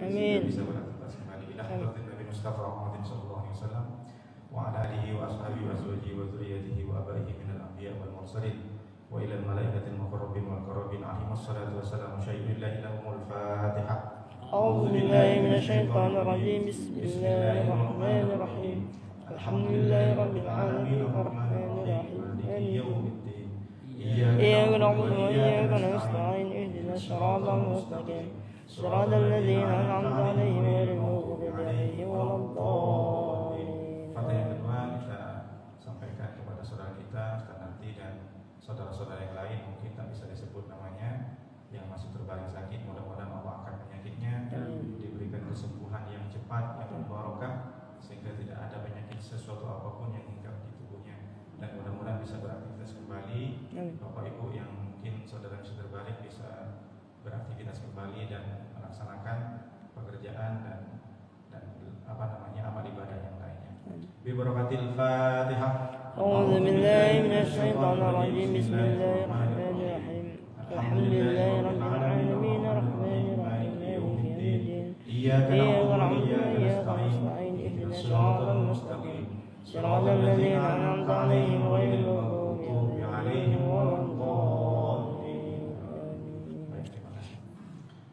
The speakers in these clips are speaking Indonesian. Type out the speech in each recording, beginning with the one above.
sehingga bisa beraktivitas kembali. Ila hadratin Nabi Mustafa Muhammadin sallallahu alaihi wasallam wa ala alihi wa ashabihi wa azwajihi wa dzurriyyatihi wa abaihi minal anbiya wal mursalin wa ila al malaikatil muqarrabin wal qarabin alaihi wassalatu wassalamu syai'un la ilaha illallah. Fatihah. أعوذ بالله من الشيطان الرجيم. بسم الله الرحمن الرحيم. الحمد لله رب العالمين الرحمن الرحيم مالك يوم الدين إياك نعبد وإياك نستعين اهدنا الصراط المستقيم صراط الذين أنعمت عليهم غير المغضوب عليهم ولا الضالين. Fatihah yang kedua kita sampaikan kepada saudara kita nanti dan saudara-saudara yang lain mungkin tak bisa disebut namanya yang masih terbaring sakit, mudah-mudahan Allah akan penyakitnya diberikan kesembuhan yang cepat, yang barokah, sehingga tidak ada penyakit sesuatu apapun yang hinggap di tubuhnya, dan mudah-mudahan bisa beraktivitas kembali. Bapak Ibu yang mungkin saudara yang sudah terbaring bisa beraktivitas kembali dan melaksanakan pekerjaan dan amal ibadah yang lainnya. Bi barakatil Fatihah. أعوذ بالله من الشيطان الرجيم. بسم الله الرحمن الرحيم. الحمد لله رب العالمين الرحمن الرحيم مالك يوم الدين إياك نعبد وإياك نستعين اهدنا الصراط المستقيم صراط الذين أنعمت عليهم غير المغضوب عليهم ولا الضالين.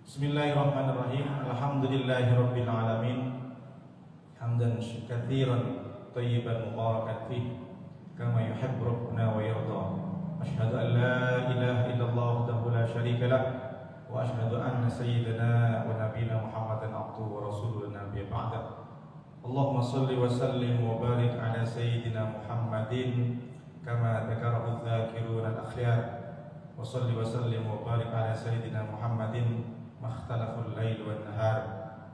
Bismillahirrahmanirrahim. Alhamdulillahirabbil alamin. Hamdan katsiran thayyiban mubarakan fih kama yuhibbu rabbuna wa yarda. Asyhadu an la ilaha illallah wahdahu la syarika lah wa asyhadu anna sayyidana wa nabiyana Muhammadan abduhu wa rasuluhu nabiyya ba'da. Allahumma shalli wa sallim wa barik ala sayyidina Muhammadin kama dzakarahu dzakiruna al-akhyar. Wa shalli wa sallim wa barik ala sayyidina Muhammadin makhtalaful lail wan nahar.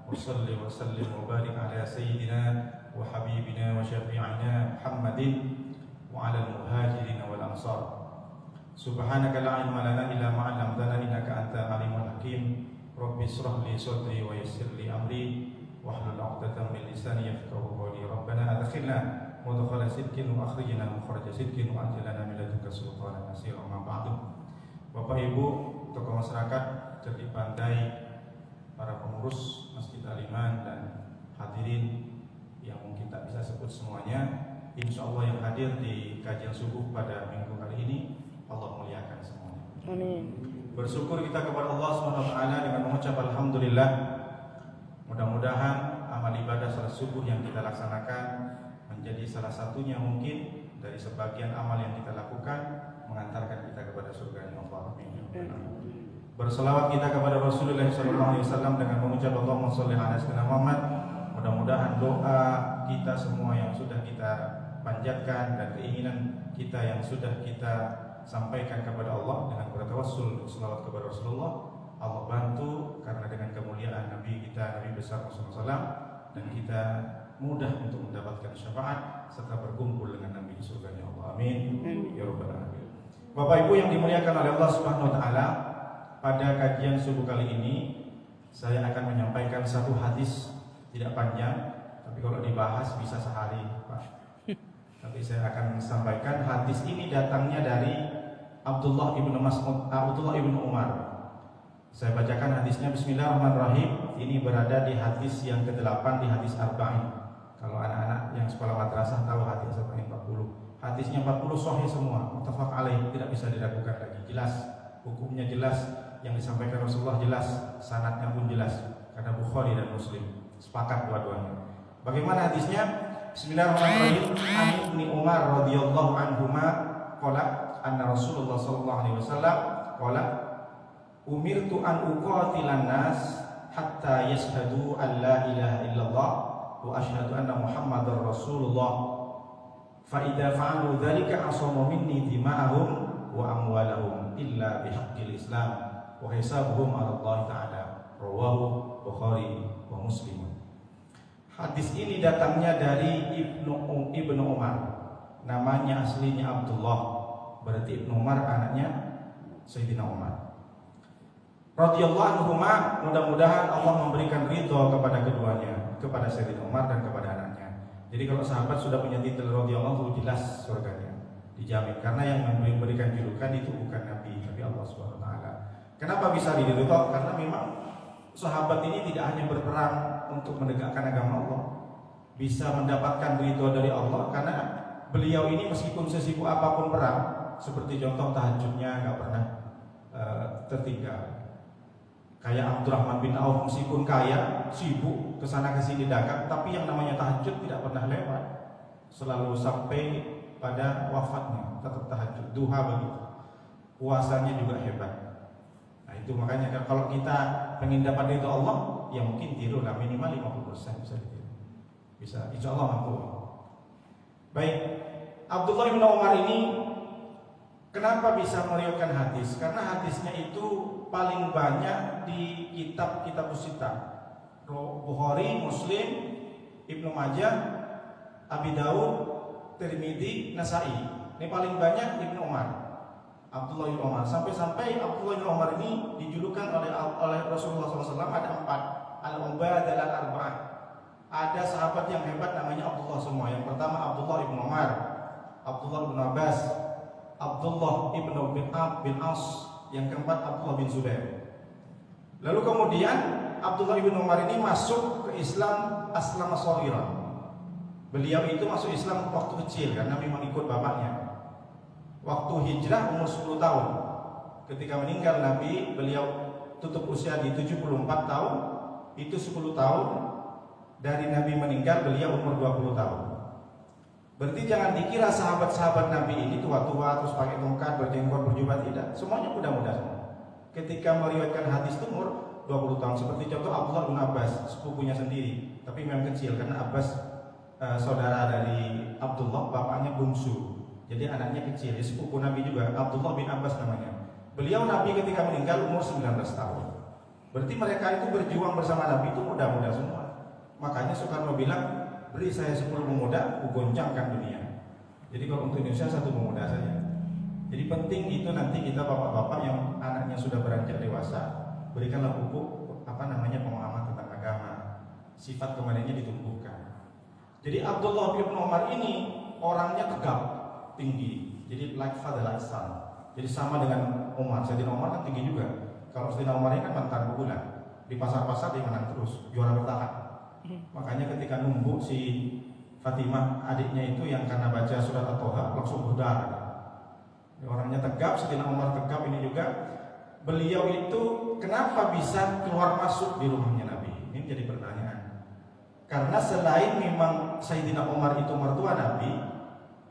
Wa shalli wa sallim wa barik ala sayyidina wa habibina wa syafi'ina Muhammadin wa ala al-muhajirin wal ansar. Subhanaka la ilma lana illa ma 'allamtana innaka antal alimul hakim. Rabbi shrah li sadri wa yassir li amri wahlul 'uqdatam min lisani yafqahu qawli. Rabbana adkhilna mudkhala sidqin wa akhrijna mukhraja sidqin wa anzilna min ladunka sultanan nasira. Amma ba'du. Bapak Ibu, tokoh masyarakat, cerdik pandai, para pengurus Masjid Al-Iman dan hadirin yang mungkin tak bisa sebut semuanya, insyaallah yang hadir di kajian subuh pada minggu kali ini, Allah muliakan semuanya. Amin. Bersyukur kita kepada Allah SWT dengan mengucap alhamdulillah. Mudah-mudahan amal ibadah salat subuh yang kita laksanakan menjadi salah satunya mungkin dari sebagian amal yang kita lakukan mengantarkan kita kepada surga Allah. Amin. Berselawat kita kepada Rasulullah SAW dengan mengucap Allahumma sholli ala sayyidina Muhammad. Mudah-mudahan doa kita semua yang sudah kita panjatkan dan keinginan kita yang sudah kita sampaikan kepada Allah dengan bertawassul selawat kepada Rasulullah, Allah bantu karena dengan kemuliaan Nabi kita, Nabi besar Rasulullah SAW, dan kita mudah untuk mendapatkan syafaat serta berkumpul dengan Nabi di surganya Allah. Amin. Ya Rabbal Alamin. Bapak Ibu yang dimuliakan oleh Allah Subhanahu Wa Taala, pada kajian subuh kali ini saya akan menyampaikan satu hadis, tidak panjang, tapi kalau dibahas bisa sehari, Pak. Tapi saya akan sampaikan hadis ini datangnya dari Abdullah ibnu Mas'ud, Abdullah ibnu Umar. Saya bacakan hadisnya. Bismillahirrahmanirrahim. Ini berada di hadis yang ke-8 di hadis Arba'in. Kalau anak-anak yang sekolah madrasah tahu hadis Arba'in 40. Hadisnya 40 sahih semua, muttafaq alaih, tidak bisa diragukan lagi. Jelas, hukumnya jelas, yang disampaikan Rasulullah jelas, sanadnya pun jelas karena Bukhari dan Muslim sepakat dua-duanya. Bagaimana hadisnya? Bismillahirrahmanirrahim. An Ibnu Umar radhiyallahu anhuma qala anna Rasulullah sallallahu alaihi wasallam qala umirtu an uqatilan nas hatta yashhadu an la ilaha illallah wa asyhadu anna Muhammadar Rasulullah fa idza fa'alu dzalika asamu minni dima'ahum wa amwalahum illa bihaqqil Islam wa hisabuhum 'ala Allah ta'ala. Rawahu Bukhari wa Muslim. Hadis ini datangnya dari Ibnu Umar. Namanya aslinya Abdullah, berarti Ibnu Umar anaknya Sayyidina Umar radhiyallahu anhuma. Mudah-mudahan Allah memberikan ridho kepada keduanya, kepada Sayyidina Umar dan kepada anaknya. Jadi kalau sahabat sudah punya titel radhiyallahu, jelas surganya dijamin, karena yang memberikan julukan itu bukan Nabi, tapi Allah Subhanahu wa taala. Kenapa bisa diridho? Karena memang sahabat ini tidak hanya berperang untuk menegakkan agama Allah, bisa mendapatkan ridho dari Allah karena beliau ini meskipun sesibuk apapun perang, seperti contoh tahajudnya nggak pernah tertinggal. Kayak Abdurrahman bin Auf meskipun kaya, sibuk kesana kesini dagang, tapi yang namanya tahajud tidak pernah lewat. Selalu sampai pada wafatnya tetap tahajud, duha begitu. Puasanya juga hebat. Nah itu makanya kalau kita pengen dapat itu Allah, ya mungkin tirulah minimal 50% bisa ditiru. Bisa, insya Allah mampu. Baik, Abdullah bin Umar ini kenapa bisa meriwayatkan hadis? Karena hadisnya itu paling banyak di kitab-kitab Sita, Bukhari, Muslim, Ibnu Majah, Abi Daud, Tirmidzi, Nasai. Ini paling banyak Ibnu Umar, Abdullah bin Umar. Sampai-sampai Abdullah bin Umar ini dijulukan oleh Rasulullah SAW ada 4 al-ubadah al-arba'ah. Ada sahabat yang hebat namanya Abdullah semua. Yang pertama Abdullah bin Umar, Abdullah bin Abbas, Abdullah bin As, yang keempat Abdullah bin Zubair. Lalu kemudian Abdullah bin Umar ini masuk ke Islam aslama shaghira. Beliau itu masuk Islam waktu kecil karena memang ikut bapaknya. Waktu hijrah umur 10 tahun. Ketika meninggal Nabi, beliau tutup usia di 74 tahun. Itu 10 tahun dari Nabi meninggal, beliau umur 20 tahun. Berarti jangan dikira sahabat-sahabat Nabi ini tua-tua terus pakai tongkat, berjenggot, berjubah, tidak. Semuanya muda-muda semua. Ketika meriwayatkan hadis itu umur 20 tahun. Seperti contoh Abdullah bin Abbas, sepupunya sendiri, tapi memang kecil karena Abbas saudara dari Abdullah, bapaknya bungsu. Jadi anaknya kecil, sepupu Nabi juga, Abdullah bin Abbas namanya. Beliau Nabi ketika meninggal umur 19 tahun. Berarti mereka itu berjuang bersama Nabi itu muda-muda semua. Makanya Soekarno bilang, beri saya 10 pemuda, kugoncangkan dunia. Jadi kalau untuk Indonesia 1 pemuda saja. Jadi penting itu nanti kita bapak-bapak yang anaknya sudah beranjak dewasa, berikanlah pupuk pemahaman tentang agama. Sifat kemarinnya ditumbuhkan. Jadi Abdullah bin Umar ini orangnya tegap, tinggi. Jadi like father like son. Jadi sama dengan Umar. Sayyidina Umar kan tinggi juga. Kalau Sayyidina Umar ini kan mantan bulan. Di pasar-pasar dia menang terus, juara bertahan. Makanya ketika numbuk si Fatimah adiknya itu yang karena baca surat At-Toha langsung berdarah. Orangnya tegap, Sayyidina Umar tegap ini juga. Beliau itu kenapa bisa keluar masuk di rumahnya Nabi? Ini jadi pertanyaan. Karena selain memang Sayyidina Umar itu mertua Nabi,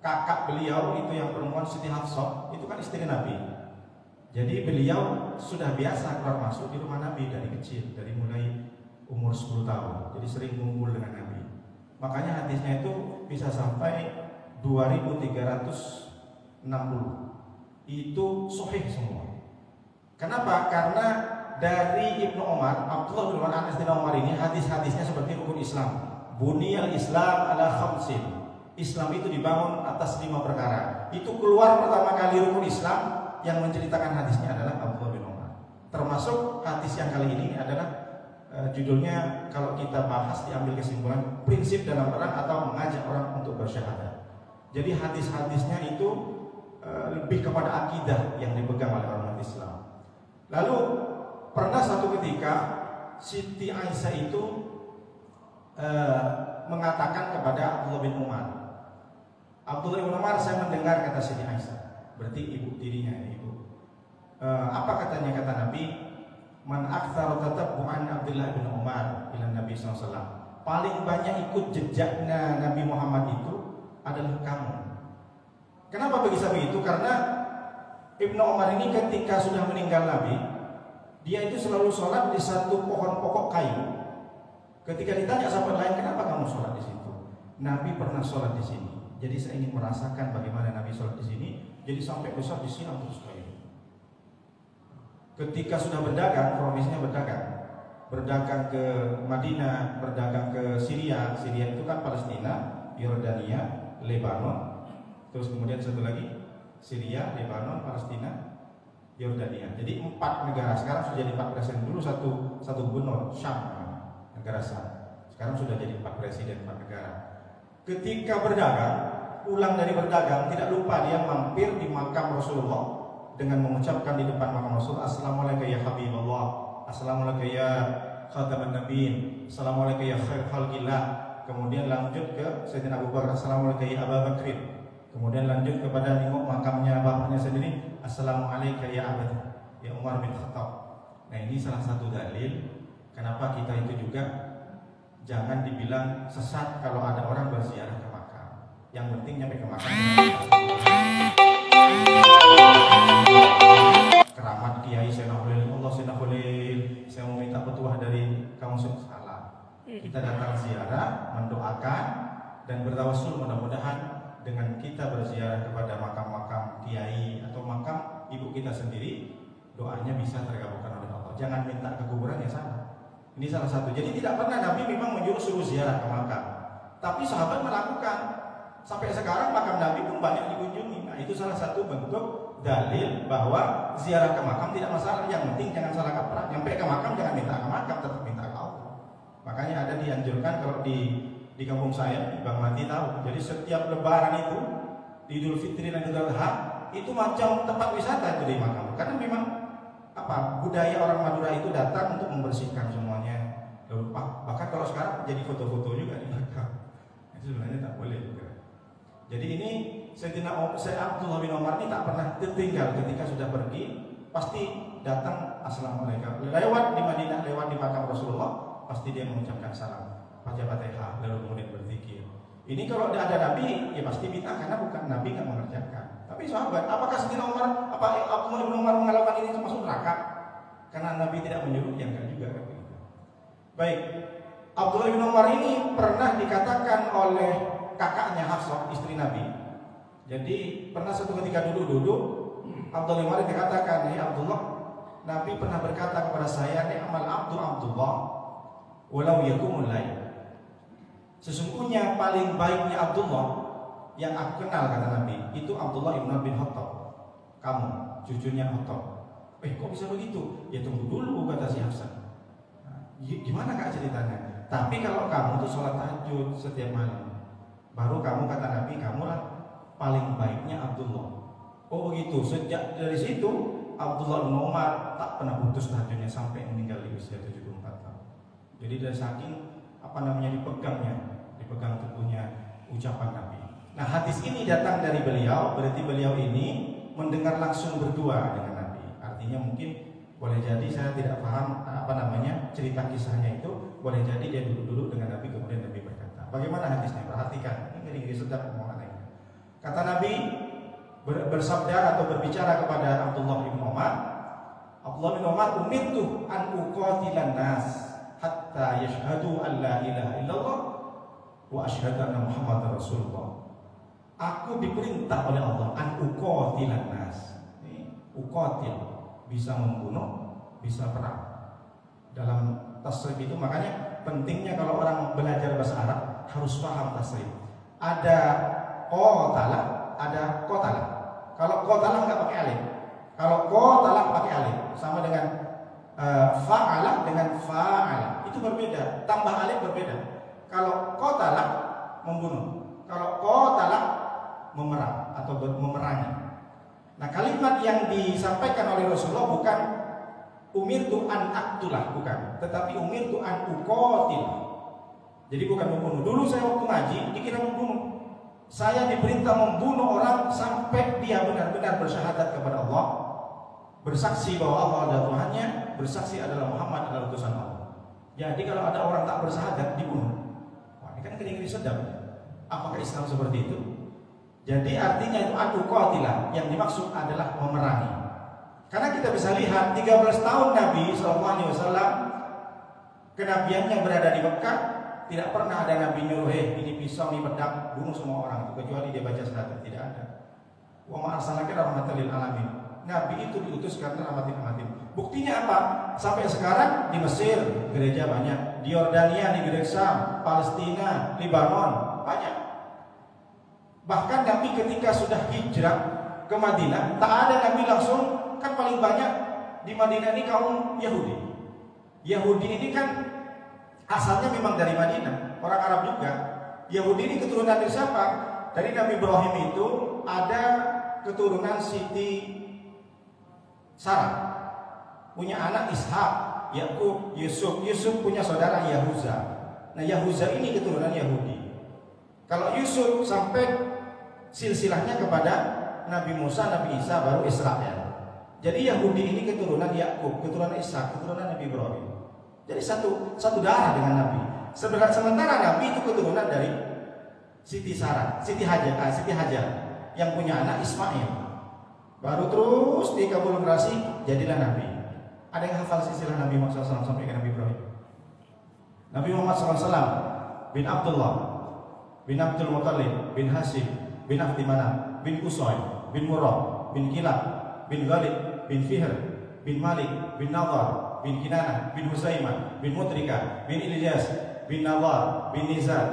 kakak beliau itu yang perempuan Siti Hafsah itu kan istri Nabi. Jadi beliau sudah biasa keluar masuk di rumah Nabi dari kecil, dari mulai umur 10 tahun. Jadi sering kumpul dengan Nabi. Makanya hadisnya itu bisa sampai 2360. Itu sahih semua. Kenapa? Karena dari Ibnu Umar, Abdullah bin Anas bin Umar ini hadis-hadisnya seperti rukun Islam. Buniyal Islam ala khamsin. Islam itu dibangun atas 5 perkara. Itu keluar pertama kali rukun Islam yang menceritakan hadisnya adalah Abdullah bin Umar. Termasuk hadis yang kali ini adalah judulnya kalau kita bahas diambil kesimpulan prinsip dalam perang atau mengajak orang untuk bersyahadat. Jadi hadis-hadisnya itu lebih kepada akidah yang dipegang oleh orang Islam. Lalu pernah satu ketika Siti Aisyah itu mengatakan kepada Abdullah bin Umar, Abdullah bin Umar, saya mendengar kata Siti Aisyah, berarti ibu tirinya, ibu. Apa katanya kata Nabi? Man aktsara tatabbu'an Abdullah bin Umar ila Nabi SAW. Paling banyak ikut jejaknya Nabi Muhammad itu adalah kamu. Kenapa bisa begitu? Karena Ibnu Umar ini ketika sudah meninggal Nabi, dia itu selalu sholat di satu pohon pokok kayu. Ketika ditanya sahabat lain, kenapa kamu sholat di situ? Nabi pernah sholat di sini. Jadi saya ingin merasakan bagaimana Nabi sholat di sini. Jadi sampai besar di sini terus kayu. Ketika sudah berdagang, profesinya berdagang ke Madinah, berdagang ke Syria. Syria itu kan Palestina, Yordania, Lebanon. Terus kemudian satu lagi Syria, Lebanon, Palestina, Yordania. Jadi 4 negara. Sekarang sudah jadi 4 presiden. Dulu satu gubernur, Syam, negara Syam. Sekarang sudah jadi 4 presiden, 4 negara. Ketika berdagang, pulang dari berdagang, tidak lupa dia mampir di makam Rasulullah dengan mengucapkan di depan makam Rasul, Assalamualaikum ya Habibullah, Assalamualaikum ya khataman nabiyyin, assalamualaikum ya khair khalqillah. Kemudian lanjut ke Sayyidina Abu Bakar, assalamualaikum ya Abu Bakrin. Kemudian lanjut kepada nengok makamnya bapaknya sendiri, assalamualaikum ya Abad ya Umar bin Khattab. Nah, ini salah satu dalil kenapa kita itu juga jangan dibilang sesat kalau ada orang berziarah ke makam. Yang penting nyampe ke makam. Keramat Kiai Sayyidina Khalil, Allah Sayyidina Khalil, saya mau minta petuah dari kamu, salah. Kita datang ziarah, mendoakan dan bertawassul, mudah-mudahan dengan kita berziarah kepada makam-makam kiai atau makam ibu kita sendiri, doanya bisa terkabulkan oleh Allah. Jangan minta ke kuburan yang salah. Ini salah satu. Jadi tidak pernah Nabi memang menyuruh suruh ziarah ke makam, tapi sahabat melakukan. Sampai sekarang makam Nabi pun banyak dikunjungi. Nah, itu salah satu bentuk dalil bahwa ziarah ke makam tidak masalah. Yang penting jangan salah kaprah. Nyampe ke makam jangan minta ke makam, tetap minta ke Allah. Makanya ada dianjurkan kalau di kampung saya, Bang Mati tahu. Jadi setiap Lebaran itu, di Idul Fitri dan Idul Adha, itu macam tempat wisata itu di makam. Karena memang budaya orang Madura itu datang untuk membersihkan semuanya. Lalu bahkan kalau sekarang jadi foto-foto juga di makam. Itu sebenarnya tak boleh juga. Jadi ini Sayyidina Abdullah bin Umar ini tak pernah tertinggal ketika sudah pergi, pasti datang assalamualaikum. Lewat di Madinah, lewat di makam Rasulullah, pasti dia mengucapkan salam, baca Fatihah, lalu kemudian berzikir. Ini kalau ada Nabi, ya pasti bid'ah karena bukan Nabi nggak mengerjakan. Tapi sahabat, apakah Sayyidina Umar, Abdullah bin Umar melakukan ini termasuk neraka? Karena Nabi tidak menyuruh, yang enggak juga. Baik, Abdullah bin Umar ini pernah dikatakan oleh kakaknya Hafsah, istri Nabi. Jadi pernah satu ketika duduk, Abdullah bin Umar dikatakan, "Ya Abdullah, Nabi pernah berkata kepada saya, ni'mal abdu Abdullah, walau yakumul lail." Sesungguhnya paling baiknya Abdullah yang aku kenal, kata Nabi, itu Abdullah bin Khattab. Kamu, cucunya Khattab. Kok bisa begitu? Ya tunggu dulu, kata si Hafsah. Gimana kak ceritanya? Tapi kalau kamu tuh sholat tahajud setiap malam, baru kamu, kata Nabi, kamulah paling baiknya Abdullah. Oh begitu. Sejak dari situ Abdullah bin Umar tak pernah putus tahajudnya sampai meninggal di usia 74 tahun. Jadi dari saking dipegang teguhnya ucapan Nabi. Nah, hadis ini datang dari beliau, berarti beliau ini mendengar langsung berdua dengan Nabi. Artinya mungkin boleh jadi saya tidak paham cerita kisahnya itu, boleh jadi dia duduk dengan Nabi kemudian Nabi berkata. Bagaimana hadisnya? Perhatikan. Ini sedap omongannya. Kata Nabi bersabda atau berbicara kepada Abdullah bin Umar. Abdullah bin Umar, umirtu an uqatilan nas hatta yashhadu an la ilaha illallah wa asyhadu anna Muhammadar Rasulullah. Aku diperintah oleh Allah an uqatilan nas. Uqatil bisa membunuh, bisa perang. Dalam tasrif itu makanya pentingnya kalau orang belajar bahasa Arab harus paham tasrif. Ada qatala, ada qatala. Kalau qatala enggak pakai alif. Kalau qatala pakai alif, sama dengan fa'ala dengan fa'ala. Itu berbeda, tambah alif berbeda. Kalau qatala membunuh, kalau qatala memerang atau memerangi. Nah, kalimat yang disampaikan oleh Rasulullah bukan umirtu an aqtulah, bukan, tetapi umirtu an uqatil. Jadi bukan membunuh. Dulu saya waktu ngaji dikira membunuh. Saya diperintah membunuh orang sampai dia benar-benar bersyahadat kepada Allah, bersaksi bahwa Allah adalah Tuhannya, bersaksi adalah Muhammad adalah utusan Allah. Jadi kalau ada orang tak bersyahadat dibunuh. Wah, ini kan ngeri sedap. Apakah Islam seperti itu? Jadi artinya itu an-uqatilah, yang dimaksud adalah memerangi. Karena kita bisa lihat 13 tahun Nabi SAW kenabiannya berada di Mekah, tidak pernah ada Nabi nyuruh, ini pisau, ini pedang, bunuh semua orang, kecuali dia baca syahadat. Tidak ada. Wa ma arsalnaka rahmatan lil alamin. Nabi itu diutus karena rahmatil alamin. Buktinya apa? Sampai sekarang di Mesir gereja banyak, di Yordania, di Gereja Sam, Palestina, Lebanon banyak. Bahkan Nabi ketika sudah hijrah ke Madinah, tak ada Nabi langsung, kan paling banyak di Madinah ini kaum Yahudi. Yahudi ini kan asalnya memang dari Madinah, orang Arab juga. Yahudi ini keturunan dari siapa? Dari Nabi Ibrahim itu ada keturunan Siti Sarah, punya anak Ishak. Yakub, Yusuf. Yusuf punya saudara Yahuza. Nah, Yahuza ini keturunan Yahudi. Kalau Yusuf sampai silsilahnya kepada Nabi Musa, Nabi Isa, baru Israel. Jadi Yahudi ini keturunan Yakub, keturunan Ishak, keturunan Nabi Ibrahim. Jadi satu darah dengan Nabi. Sementara Nabi itu keturunan dari Siti Hajar yang punya anak Ismail. Baru terus dikabul generasi jadilah Nabi. Ada yang hafal silsilah Nabi Muhammad SAW sampai ke Nabi Ibrahim? Nabi Muhammad SAW bin Abdullah, bin Abdul Muttalib, bin Hashim, bin Abdi Manaf, bin Qusay, bin Murrah, bin Kilab, bin Ghalib, bin Fihr, bin Malik, bin Nadhar, bin Kinanah, bin Husaimah, bin Mutrika, bin Ilyas, bin Nawar, bin Nizar,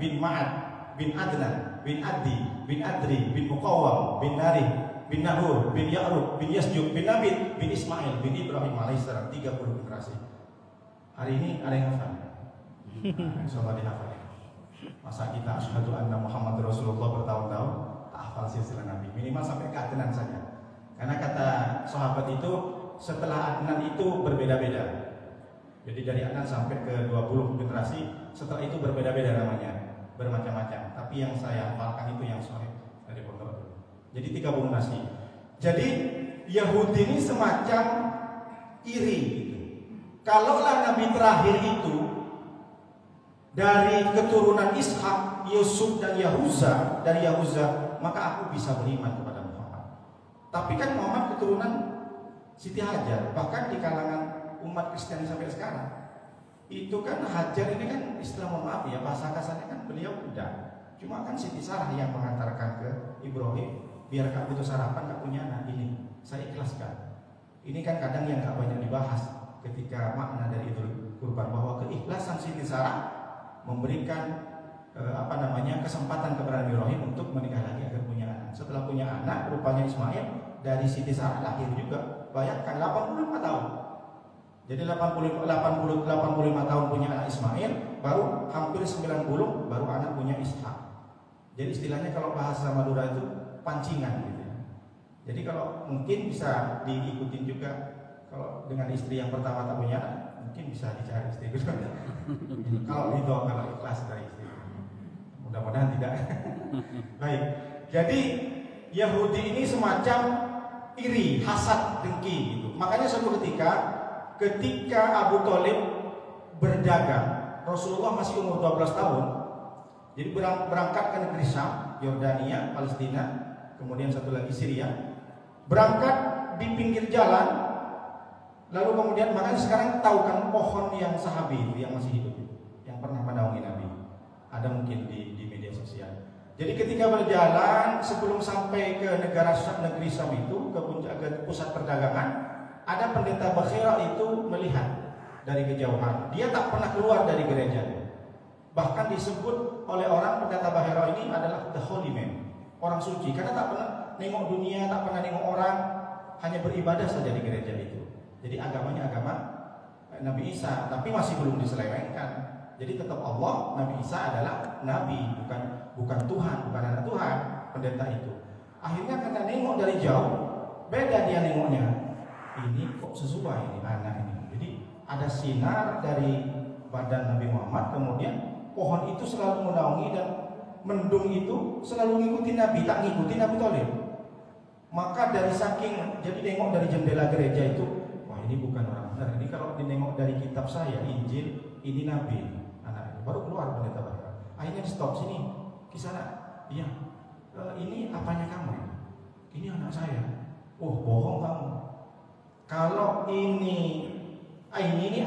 bin Ma'ad, bin Adnan, bin Addi, bin Adri, bin Muqawwam, bin Narih, bin Nahur, bin Ya'rub, bin Yasjuk, bin Nabit, bin Ismail, bin Ibrahim alaihissalam. 30 generasi. Hari ini ada yang hafal? Coba dihafal. Masa kita asyhadu anna Muhammad Rasulullah bertahun-tahun tak hafal silsilah Nabi, minimal sampai ke Adnan saja. Karena kata sahabat itu setelah Adnan itu berbeda-beda. Jadi dari Adnan sampai ke 20 generasi, setelah itu berbeda-beda namanya, bermacam-macam. Tapi yang saya hafalkan itu yang sahih dari pondok. Jadi 30 generasi. Jadi Yahudi ini semacam iri gitu. Kalaulah Nabi terakhir itu dari keturunan Ishak, Yusuf dan Yahuza, dari Yahuza, maka aku bisa beriman kepada Muhammad. Tapi kan Muhammad keturunan Siti Hajar, bahkan di kalangan umat Kristen sampai sekarang itu kan Hajar ini kan istilah, mohon maaf ya, bahasa kasarnya kan beliau udah, cuma kan Siti Sarah yang mengantarkan ke Ibrahim, biar kamu itu sarapan gak punya anak, ini saya ikhlaskan. Ini kan kadang yang gak banyak dibahas ketika makna dari Idul Kurban, bahwa keikhlasan Siti Sarah memberikan kesempatan kepada Ibrahim untuk menikah lagi agar punya anak. Setelah punya anak, rupanya Ismail dari Siti Sarah lahir juga. Bayangkan 85 tahun. Jadi 85 tahun punya anak Ismail, baru hampir 90 baru anak punya Ishak. Jadi istilahnya kalau bahasa Madura itu pancingan gitu ya. Jadi kalau mungkin bisa diikutin juga, kalau dengan istri yang pertama tak punya anak, mungkin bisa dicari istri kedua. Kalau ikhlas dari istri. Mudah-mudahan tidak. Baik. Jadi Yahudi ini semacam iri, hasad, dengki gitu. Makanya suatu ketika Abu Thalib berdagang, Rasulullah masih umur 12 tahun. Jadi berangkat ke negeri Syam, Yordania, Palestina, kemudian satu lagi Syria. Berangkat di pinggir jalan, lalu kemudian, makanya sekarang tahu kan pohon yang sahabi itu yang masih hidup itu, yang pernah menaungi Nabi. Ada mungkin di media sosial. Jadi ketika berjalan sebelum sampai ke negeri Syam itu, ke pusat perdagangan, ada pendeta Bakhira itu melihat dari kejauhan. Dia tak pernah keluar dari gereja. Bahkan disebut oleh orang pendeta Bakhira ini adalah the holy man, orang suci, karena tak pernah nengok dunia, tak pernah nengok orang, hanya beribadah saja di gereja itu. Jadi agamanya agama Nabi Isa, tapi masih belum diselewengkan. Jadi tetap Allah, Nabi Isa adalah Nabi, bukan Tuhan, bukan anak Tuhan, pendeta itu. Akhirnya karena nengok dari jauh, beda dia nengoknya. Ini kok sesuai ini anak ini. Jadi ada sinar dari badan Nabi Muhammad, kemudian pohon itu selalu menaungi dan mendung itu selalu ngikutin Nabi, tak ngikutin Nabi Thalib. Maka dari saking, jadi nengok dari jendela gereja itu, wah ini bukan orang benar. Ini kalau dinengok dari kitab saya, Injil, ini Nabi. Anak ini baru keluar pendeta Bakhira. Akhirnya di stop sini, kisana. Iya, ini apanya kamu? Ini anak saya. Oh bohong kamu. Kalau ini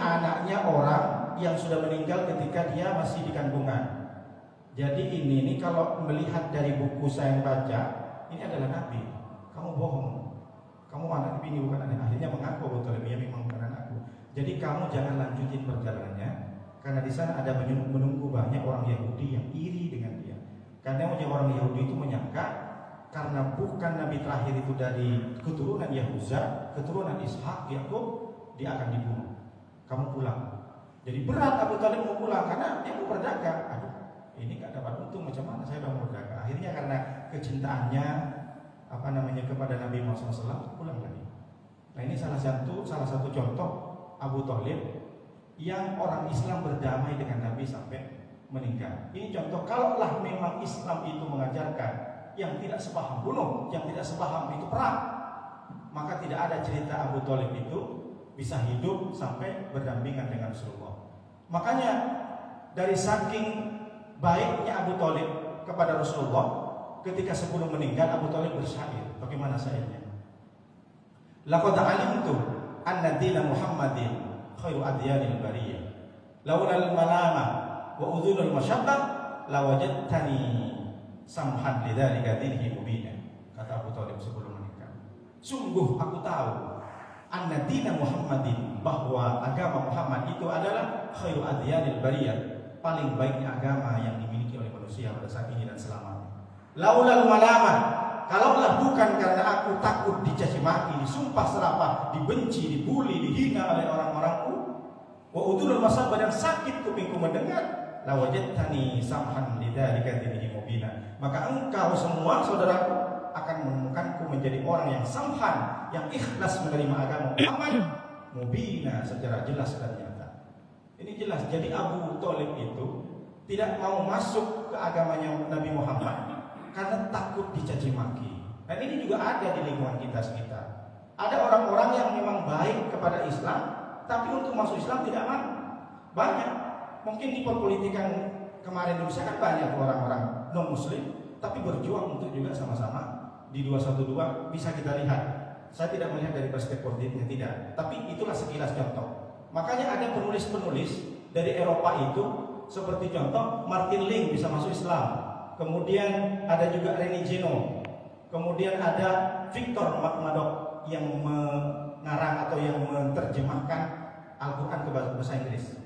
anaknya orang yang sudah meninggal ketika dia masih di kandungan. Jadi ini kalau melihat dari buku saya yang baca, ini adalah Nabi. Kamu bohong. Kamu anak ini bukan anak. Akhirnya mengaku betul, dia memang bukan anakku. Jadi kamu jangan lanjutin perjalanannya, karena di sana ada menunggu banyak orang Yahudi yang iri dengan dia. Karena orang Yahudi itu menyangka karena bukan Nabi terakhir itu dari keturunan Yahuza, keturunan Ishak, Yakub, dia akan dibunuh. Kamu pulang. Jadi berat Abu Thalib mau pulang karena dia mau berdagang. Aduh, ini gak dapat untung, macam mana saya mau berdagang. Akhirnya karena kecintaannya kepada Nabi Muhammad SAW, pulang lagi. Nah ini salah satu contoh Abu Thalib yang orang Islam berdamai dengan Nabi sampai meninggal. Ini contoh, kalaulah memang Islam itu mengajarkan yang tidak sepaham bunuh, yang tidak sepaham itu perang, maka tidak ada cerita Abu Thalib itu bisa hidup sampai berdampingan dengan Rasulullah. Makanya dari saking baiknya Abu Thalib kepada Rasulullah, ketika sebelum meninggal Abu Thalib bersyair. Bagaimana syairnya? Laqad alimtu anna dina Muhammadin khairu adyanil bariyah, laulal malama wa udhunul masyaqqah lawajadtani samhan lidzalika dinhi mubina. Kata Abu Thalib sebelum meninggal, sungguh aku tahu anna dina Muhammadin, bahwa agama Muhammad itu adalah khairu adyanil bariyah, paling baiknya agama yang dimiliki oleh manusia pada saat ini dan selamanya. Laulal malama, kalaulah bukan karena aku takut dicaci maki, disumpah serapah, dibenci, dibuli, dihina oleh orang-orangku, wa udhunul masyaqqah, dan sakit kupingku mendengar, lawajadtani samhan lidzalika dinhi mubina, maka engkau semua saudaraku akan menemukanku menjadi orang yang samhan, yang ikhlas menerima agama Muhammad, mubina, secara jelas dan nyata. Ini jelas. Jadi Abu Thalib itu tidak mau masuk ke agamanya Nabi Muhammad karena takut dicaci maki. Dan ini juga ada di lingkungan kita sekitar. Ada orang-orang yang memang baik kepada Islam, tapi untuk masuk Islam tidak mau. Banyak. Mungkin di perpolitikan kemarin Indonesia kan banyak orang-orang non Muslim, tapi berjuang untuk juga sama-sama di 212 bisa kita lihat. Saya tidak melihat dari perspektif politiknya, tidak, tapi itulah sekilas contoh. Makanya ada penulis-penulis dari Eropa itu, seperti contoh Martin Link bisa masuk Islam, kemudian ada juga René Genoa, kemudian ada Victor McMurdo yang mengarang atau yang menerjemahkan Al-Quran ke bahasa Inggris.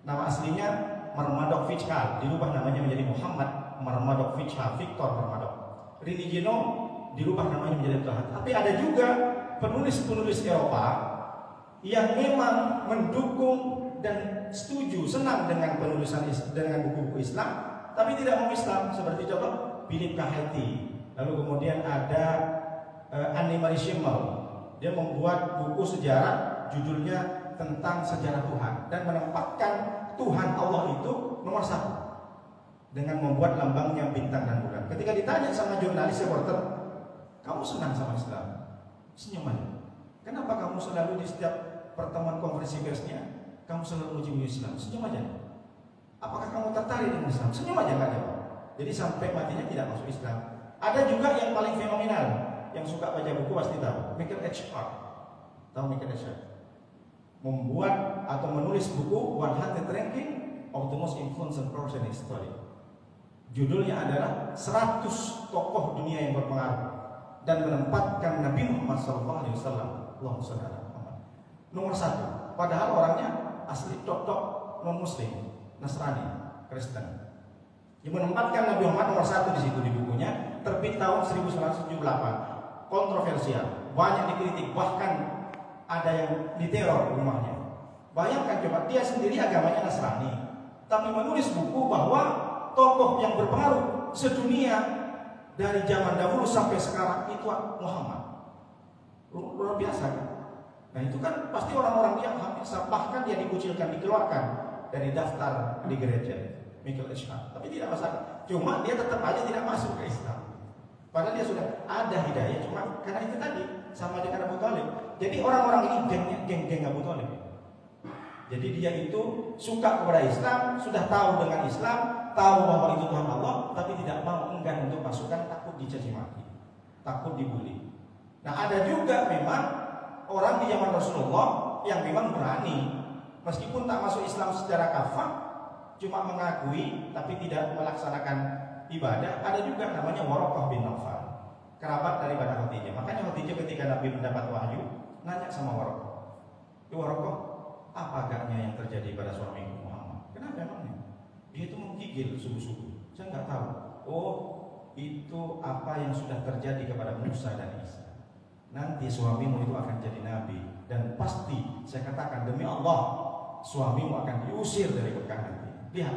Nama aslinya Marmaduke Fitzhugh, dirubah namanya menjadi Muhammad Marmaduke Fitzhugh, Victor Marmaduke. René Genoa dirubah namanya menjadi Tuhan. Tapi ada juga penulis-penulis Eropa yang memang mendukung dan setuju, senang dengan penulisan dengan buku-buku Islam, tapi tidak mau Islam. Seperti contoh Philip Kaheti. Lalu kemudian ada Anne-Marie Schimmel. Dia membuat buku sejarah, judulnya tentang sejarah Tuhan, dan menempatkan Tuhan Allah itu nomor satu dengan membuat lambangnya bintang dan bulan. Ketika ditanya sama jurnalis reporter, kamu senang sama Islam? Senyum aja. Kenapa kamu selalu di setiap pertemuan konferensi persnya kamu selalu uji Islam? Senyum aja. Apakah kamu tertarik dengan Islam? Senyum aja, nggak jawab. Jadi sampai matinya tidak masuk Islam. Ada juga yang paling fenomenal, yang suka baca buku pasti tahu, Michael H. Hart. Tahu Michael H. Hart? Membuat atau menulis buku 100 Ranking of the Most Influential Person in History. Judulnya adalah 100 tokoh dunia yang berpengaruh, dan menempatkan Nabi Muhammad SAW, Allahumma shalli ala Muhammad, nomor satu. Padahal orangnya asli tok-tok non Muslim, Nasrani, Kristen. Dia menempatkan Nabi Muhammad nomor satu di situ di bukunya. Terbit tahun 1978. Kontroversial, banyak dikritik, bahkan ada yang diteror rumahnya. Bayangkan coba, dia sendiri agamanya Nasrani, tapi menulis buku bahwa tokoh yang berpengaruh sedunia dari zaman dahulu sampai sekarang itu Muhammad. Luar biasa kan? Nah itu kan pasti orang-orang yang bahkan dia dikucilkan, dikeluarkan dari daftar di gereja, Michael H. Hart. Tapi tidak masalah. Cuma dia tetap aja tidak masuk ke Islam. Padahal dia sudah ada hidayah, cuma karena itu tadi sama dengan Abu Thalib. Jadi orang-orang ini geng-geng Abu Thalib. Jadi dia itu suka kepada Islam, sudah tahu dengan Islam, tahu bahwa itu Tuhan Allah, tapi tidak mau, enggan untuk masukkan, takut dicaci maki, takut dibully. Nah ada juga memang orang di zaman Rasulullah yang memang berani, meskipun tak masuk Islam secara kafah, cuma mengakui tapi tidak melaksanakan ibadah. Ada juga namanya Waraqah bin Nawfal, kerabat daripada Khadijah. Makanya Khadijah ketika Nabi mendapat wahyu, nanya sama Waraqah, Waraqah, apa agaknya yang terjadi pada suami Muhammad? Kenapa emangnya? Dia itu menggigil subuh-subuh. Saya nggak tahu. Oh, itu apa yang sudah terjadi kepada Musa dan Isa. Nanti suamimu itu akan jadi nabi, dan pasti saya katakan demi Allah, suamimu akan diusir dari Mekah nanti. Lihat.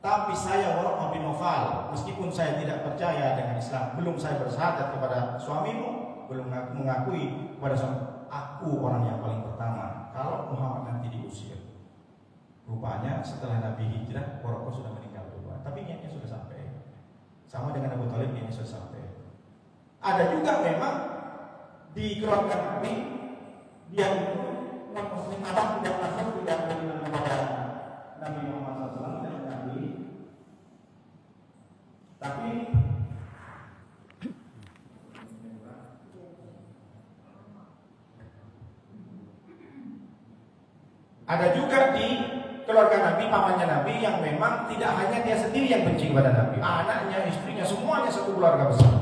Tapi saya Waraqah bin Nawfal, meskipun saya tidak percaya dengan Islam, belum saya bersyahadat kepada suamimu, belum mengakui kepada suami, aku aku orang yang paling pertama kalau Muhammad nanti diusir. Rupanya setelah Nabi hijrah, Waraqah sudah meninggal duluan, tapi niatnya sudah sampai. Sama dengan Abu Thalib, niatnya sudah sampai. Ada juga memang di keluarga Nabi dia itu non Muslim Arab tidak masuk tidak beriman kepada Nabi Muhammad SAW dan Nabi, tapi ada juga di keluarga Nabi, pamannya Nabi yang memang tidak hanya dia sendiri yang benci kepada Nabi, anaknya, istrinya, semuanya satu keluarga besar.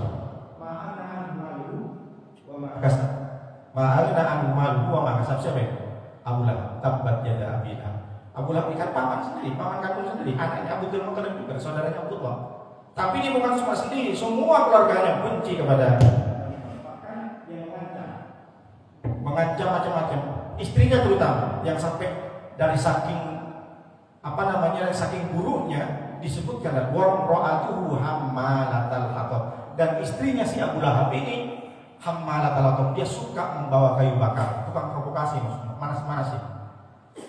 Ma'alna anhu maluhu wa ma kasab. Siapa itu? Abu Lahab, tabbat yada Abi Lahab. Abu Lahab ikan paman sendiri, paman kandung sendiri, anaknya Abdul Muthalib juga, saudaranya Abdullah. Tapi dia bukan cuma sendiri, semua keluarganya benci kepada bahkan yang mengancam macam-macam. Istrinya terutama yang sampai dari saking saking buruknya disebutkan wara'atuhu hammalatal hatab, dan istrinya si Abu Lahab ini hammalatal hatab, dia suka membawa kayu bakar, tukang provokasi, manas-manasi.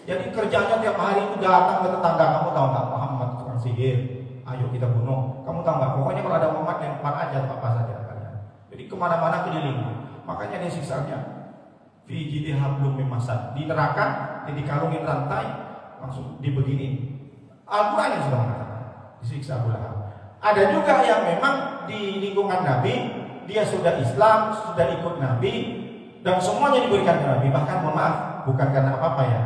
Jadi kerjanya tiap hari itu datang ke tetangga, kamu tahu nggak Muhammad tukang sihir, ayo kita bunuh. Kamu tahu nggak, pokoknya kalau ada Muhammad lempar aja apa saja kalian. Jadi kemana-mana keliling. Makanya dia siksanya fi jidil hablum min masad, di neraka dia dikalungin rantai, langsung dibegini. Al-Quran yang sudah mengatakan disiksa Abu Lahab. Ada juga yang memang di lingkungan Nabi dia sudah Islam, sudah ikut Nabi, dan semuanya diberikan ke Nabi. Bahkan mohon maaf, bukan karena apa-apa ya,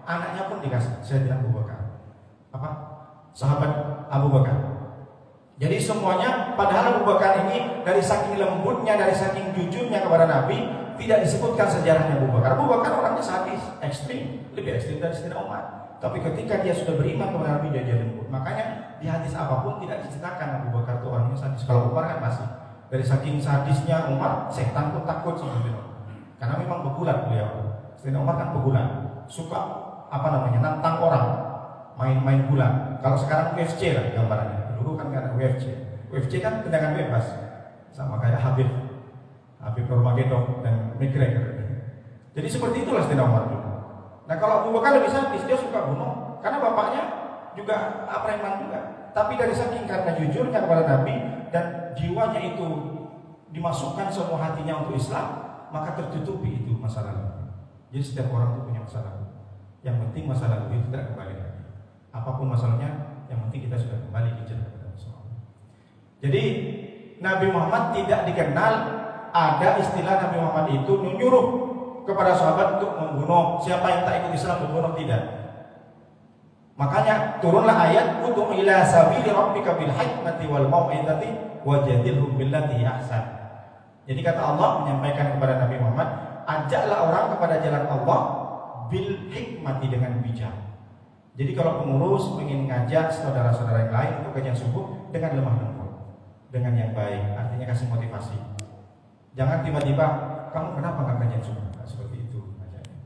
anaknya pun dikasih Sayyidina Abu Bakar, sahabat Abu Bakar. Jadi semuanya, padahal Abu Bakar ini dari saking lembutnya, dari saking jujurnya kepada Nabi, tidak disebutkan sejarahnya Abu Bakar. Abu Bakar orangnya sadis, ekstrim, lebih ekstrim dari Sayyidina Umar. Tapi ketika dia sudah beriman kepada Nabi, dia lembut. Makanya di hadis apapun tidak diceritakan Abu Bakar itu orangnya sadis. Kalau Umar kan masih. Dari saking sadisnya Umar, setan pun takut sama Sayyidina Umar. Karena memang pegulat beliau. Sayyidina Umar kan pegulat, suka nantang orang, main-main gulat. Kalau sekarang UFC lah gambarannya. Dulu kan ada UFC kan tendangan bebas, sama kayak Habib Nurmagomedov dan McGregor. Jadi seperti itulah Sayyidina Umar dulu. Nah kalau Abu Bakar lebih sadis, dia suka bunuh karena bapaknya juga preman juga. Tapi dari saking karena jujurnya kepada Nabi dan jiwanya itu dimasukkan semua hatinya untuk Islam, maka tertutupi itu masa lalu. Jadi setiap orang itu punya masa lalu. Yang penting masa lalu itu tidak kembali lagi. Apapun masalahnya, yang penting kita sudah kembali hijrah kepada Allah. Jadi Nabi Muhammad tidak dikenal ada istilah Nabi Muhammad itu menyuruh kepada sahabat untuk membunuh siapa yang tak ikut Islam, membunuh, tidak. Makanya turunlah ayat ud'u ila sabili rabbika bil hikmati wal mau'izati wajadilhum billati ahsan. Jadi kata Allah menyampaikan kepada Nabi Muhammad, ajaklah orang kepada jalan Allah bil hikmati, dengan bijak. Jadi kalau pengurus ingin ngajak saudara-saudara yang lain untuk kajian subuh, dengan lemah lembut, dengan yang baik, artinya kasih motivasi. Jangan tiba-tiba kamu kenapa nggak kajian subuh? Seperti itu ajarnya.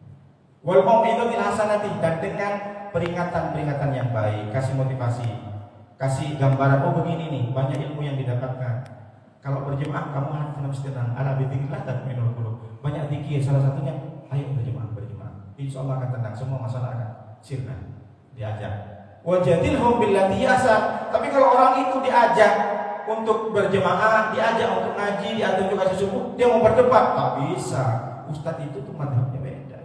Wal mau'izatil hasanati, dan dengan peringatan-peringatan yang baik, kasih motivasi, kasih gambaran, oh begini nih, banyak ilmu yang didapatkan. Kalau berjemaah kamu harus tenang, ala bidzikrillah tatma'innul qulub. Banyak zikir, salah satunya ayo berjemaah. Insya Allah akan tenang, semua masalah akan sirna. Diajak. Wajadilhum billati ahsan. Tapi kalau orang itu diajak untuk berjemaah, diajak untuk ngaji, diajak untuk kasih subuh, dia mau berdebat, tak bisa. Ustadz itu tuh madhabnya beda.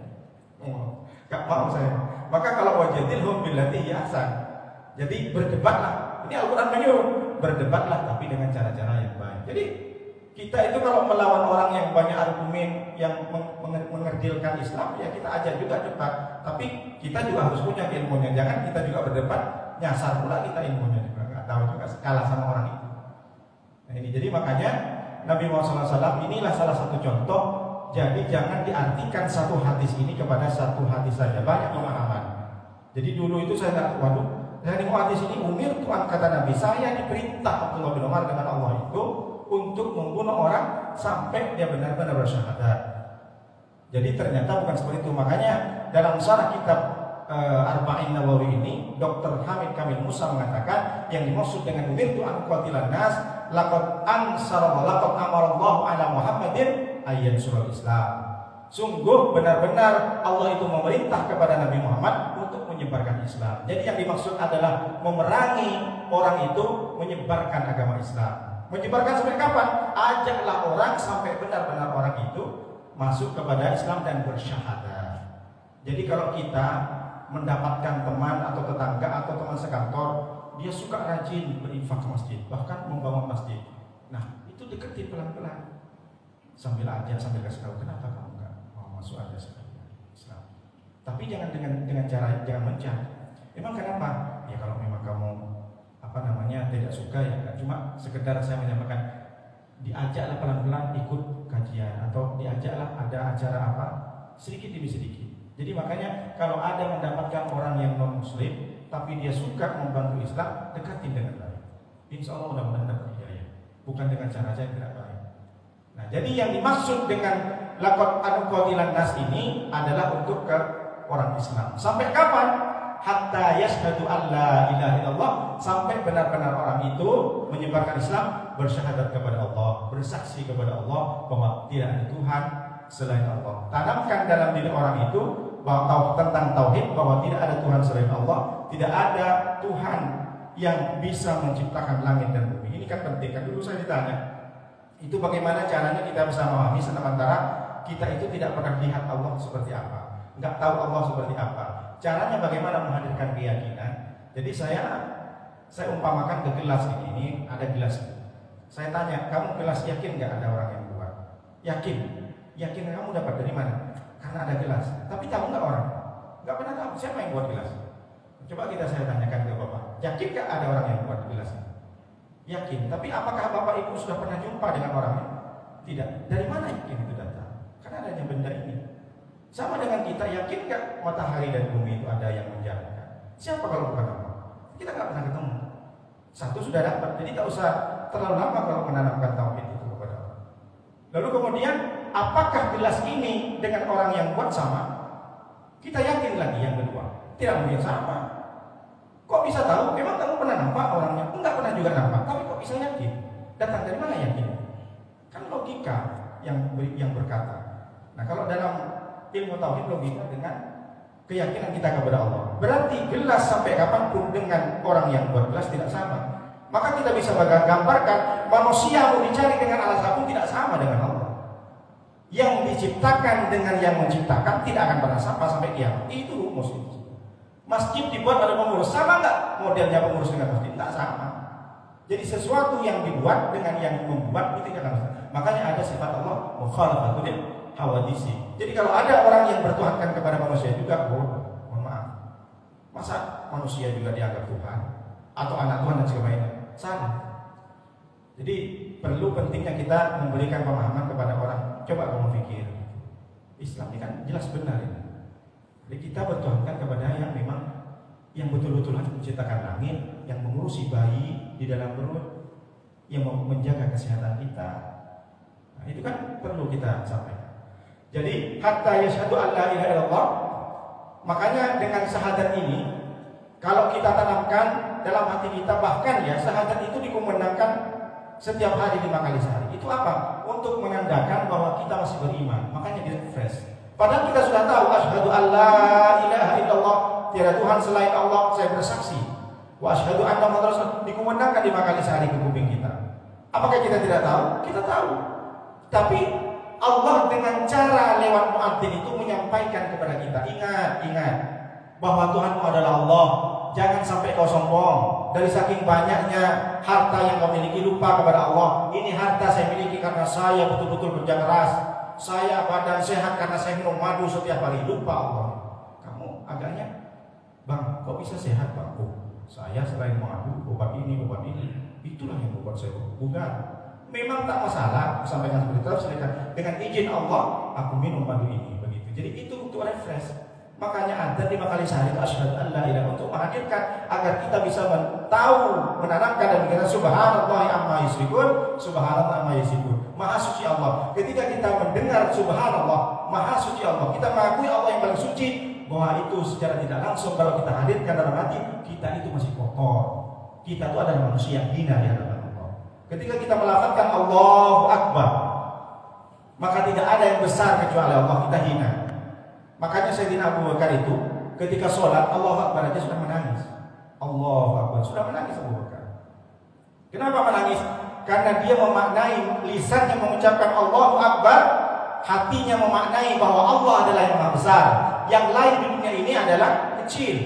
Gak mau saya. Maka kalau wajadilhum billati ahsan, jadi berdebatlah. Ini Al-Quran menyuruh berdebatlah, tapi dengan cara-cara yang baik. Jadi kita itu kalau melawan orang yang banyak argumen, yang mengerdilkan Islam, ya kita ajar juga debat. Tapi kita juga harus punya ilmunya. Jangan kita juga berdebat nyasar pula kita ilmunya juga, nggak tahu juga kalah sama orang itu. Nah ini jadi makanya Nabi Muhammad SAW inilah salah satu contoh. Jadi jangan diartikan satu hadis ini kepada satu hadis saja, banyak pemahaman. Jadi dulu itu saya nggak, waduh, dari hadis ini umir Tuhan, kata Nabi, saya diperintah Abdullah bin Umar dengan Allah itu untuk membunuh orang sampai dia benar-benar bersyahadat. Jadi ternyata bukan seperti itu. Makanya dalam syarah kitab Arba'in Nawawi ini, Dr. Hamid Kamil Musa mengatakan yang dimaksud dengan umirtu an qatilan nas laqad ansara wa laqad amarallahu ala Muhammadin ayyan surul Islam. Sungguh benar-benar Allah itu memerintah kepada Nabi Muhammad untuk menyebarkan Islam. Jadi yang dimaksud adalah memerangi orang itu menyebarkan agama Islam. Menyebarkan sampai kapan? Ajaklah orang sampai benar-benar orang itu masuk kepada Islam dan bersyahadat. Jadi kalau kita mendapatkan teman atau tetangga atau teman sekantor, dia suka rajin berinfak ke masjid, bahkan membangun masjid. Nah, itu deketin pelan-pelan. Sambil ajak, sambil kasih tahu, kenapa kamu enggak mau masuk aja sekali Islam. Tapi jangan dengan cara jangan mencat. Emang kenapa? Ya kalau memang kamu tidak suka ya, enggak. Cuma sekedar saya menyampaikan, diajaklah pelan-pelan ikut kajian atau diajaklah ada acara apa sedikit demi sedikit. Jadi makanya kalau ada mendapatkan orang yang non muslim tapi dia suka membantu Islam, dekatin dengan baik. Insya Allah mudah-mudahan dapat hidayah. Bukan dengan cara yang tidak baik. Nah, jadi yang dimaksud dengan laqad anqadilan nas ini adalah untuk ke orang Islam. Sampai kapan? Hatta yashhadu alla ilaha illallah, sampai benar-benar orang itu menyebarkan Islam, bersyahadat kepada Allah, bersaksi kepada Allah bahwa tidak ada Tuhan selain Allah. Tanamkan dalam diri orang itu bahwa tentang tauhid, bahwa tidak ada Tuhan selain Allah, tidak ada Tuhan yang bisa menciptakan langit dan bumi. Ini kan penting. Kan dulu saya ditanya, itu bagaimana caranya kita bisa memahami sementara kita itu tidak pernah lihat Allah seperti apa, nggak tahu Allah seperti apa. Caranya bagaimana menghadirkan keyakinan? Jadi saya umpamakan ke gelas ini ada gelas. Saya tanya, kamu gelas yakin nggak ada orang yang buat? Yakin. Yakin kamu dapat dari mana? Karena ada gelas. Tapi tahu nggak orang? Nggak pernah tahu siapa yang buat gelas. Coba saya tanyakan ke Bapak, yakin nggak ada orang yang buat gelas? Yakin. Tapi apakah Bapak Ibu sudah pernah jumpa dengan orangnya? Tidak. Dari mana yakin itu datang? Karena adanya benda ini. Sama dengan kita, yakin nggak matahari dan bumi itu ada yang menjalankan? Siapa kalau bukan Allah? Kita nggak pernah ketemu. Satu sudah dapat, jadi tak usah terlalu lama kalau menanamkan tauhid itu kepada Allah. Lalu kemudian, apakah gelas ini dengan orang yang buat sama? Kita yakin lagi yang kedua, tidak mungkin sama. Kok bisa tahu? Memang kamu pernah nampak orangnya? Enggak pernah juga nampak, tapi kok bisa yakin? Datang dari mana yakin? Kan logika yang berkata. Nah, kalau dalam ilmu tauhid logika dengan keyakinan kita kepada Allah. Berarti gelas sampai kapanpun dengan orang yang buat gelas tidak sama. Maka kita bisa gambarkan manusia mau dicari dengan alat sabun tidak sama dengan Allah. Yang diciptakan dengan yang menciptakan tidak akan pernah sama sampai kiamat. Itu rumus itu. Masjid dibuat oleh pengurus, sama nggak modelnya pengurus dengan masjid? Nggak sama. Jadi sesuatu yang dibuat dengan yang membuat itu tidak sama. Makanya ada sifat Allah mukhalafatul hawadisi. Jadi kalau ada orang yang bertuhankan kepada manusia juga, mohon maaf, masa manusia juga dianggap Tuhan atau anak Tuhan dan sebagainya? Salah. Jadi perlu pentingnya kita memberikan pemahaman kepada orang. Coba kamu pikir, Islam ini kan jelas benar ini. Jadi kita bertuhankan kepada yang memang yang betul-betul menciptakan langit, yang mengurusi bayi di dalam perut, yang menjaga kesehatan kita. Nah, itu kan perlu kita sampaikan. Jadi hatta yashhadu an la ilaha illallah, makanya dengan syahadat ini kalau kita tanamkan dalam hati kita, bahkan ya syahadat itu dikumandangkan setiap hari 5 kali sehari. Itu apa? Untuk menandakan bahwa kita masih beriman. Makanya dia fresh. Padahal kita sudah tahu asyhadu an la ilaha illallah, tiada Tuhan selain Allah, saya bersaksi. Wa asyhadu anna Muhammadar Rasulullah dikumandangkan 5 kali sehari ke kuping kita. Apakah kita tidak tahu? Kita tahu. Tapi Allah dengan cara lewat muadzin itu menyampaikan kepada kita, ingat bahwa Tuhanmu adalah Allah. Jangan sampai kau sombong. Dari saking banyaknya harta yang kau miliki, lupa kepada Allah. Ini harta saya miliki karena saya betul-betul kerja keras. Saya badan sehat karena saya minum madu setiap hari. Lupa Allah. Kamu agaknya, Bang, kok bisa sehat Bang? Oh, saya selain madu, obat ini. Itulah yang membuat saya bugar. Memang tak masalah, sampaikan seperti itu, dengan izin Allah aku minum madu ini, begitu. Jadi itu untuk refresh. Makanya ada 5 kali sehari asyhadu an la ilaha, untuk menghadirkan agar kita bisa tahu, menanamkan dan berkata subhanallah amma yusyrikun, subhanallah amma yusyrikun. Maha suci Allah. Ketika kita mendengar subhanallah, maha suci Allah, kita mengakui Allah yang paling suci, bahwa itu secara tidak langsung kalau kita hadirkan dalam hati, kita itu masih kotor. Kita itu adalah manusia yang hina di hadapan Allah. Ketika kita melafazkan Allahu Akbar, maka tidak ada yang besar kecuali Allah, kita hina. Makanya Sayyidina Abu Bakar itu ketika sholat Allahu Akbar aja sudah menangis. Allahu Akbar, sudah menangis Abu Bakar. Kenapa menangis? Karena dia memaknai, lisannya mengucapkan Allahu Akbar, hatinya memaknai bahwa Allah adalah yang maha besar, yang lain di dunia ini adalah kecil.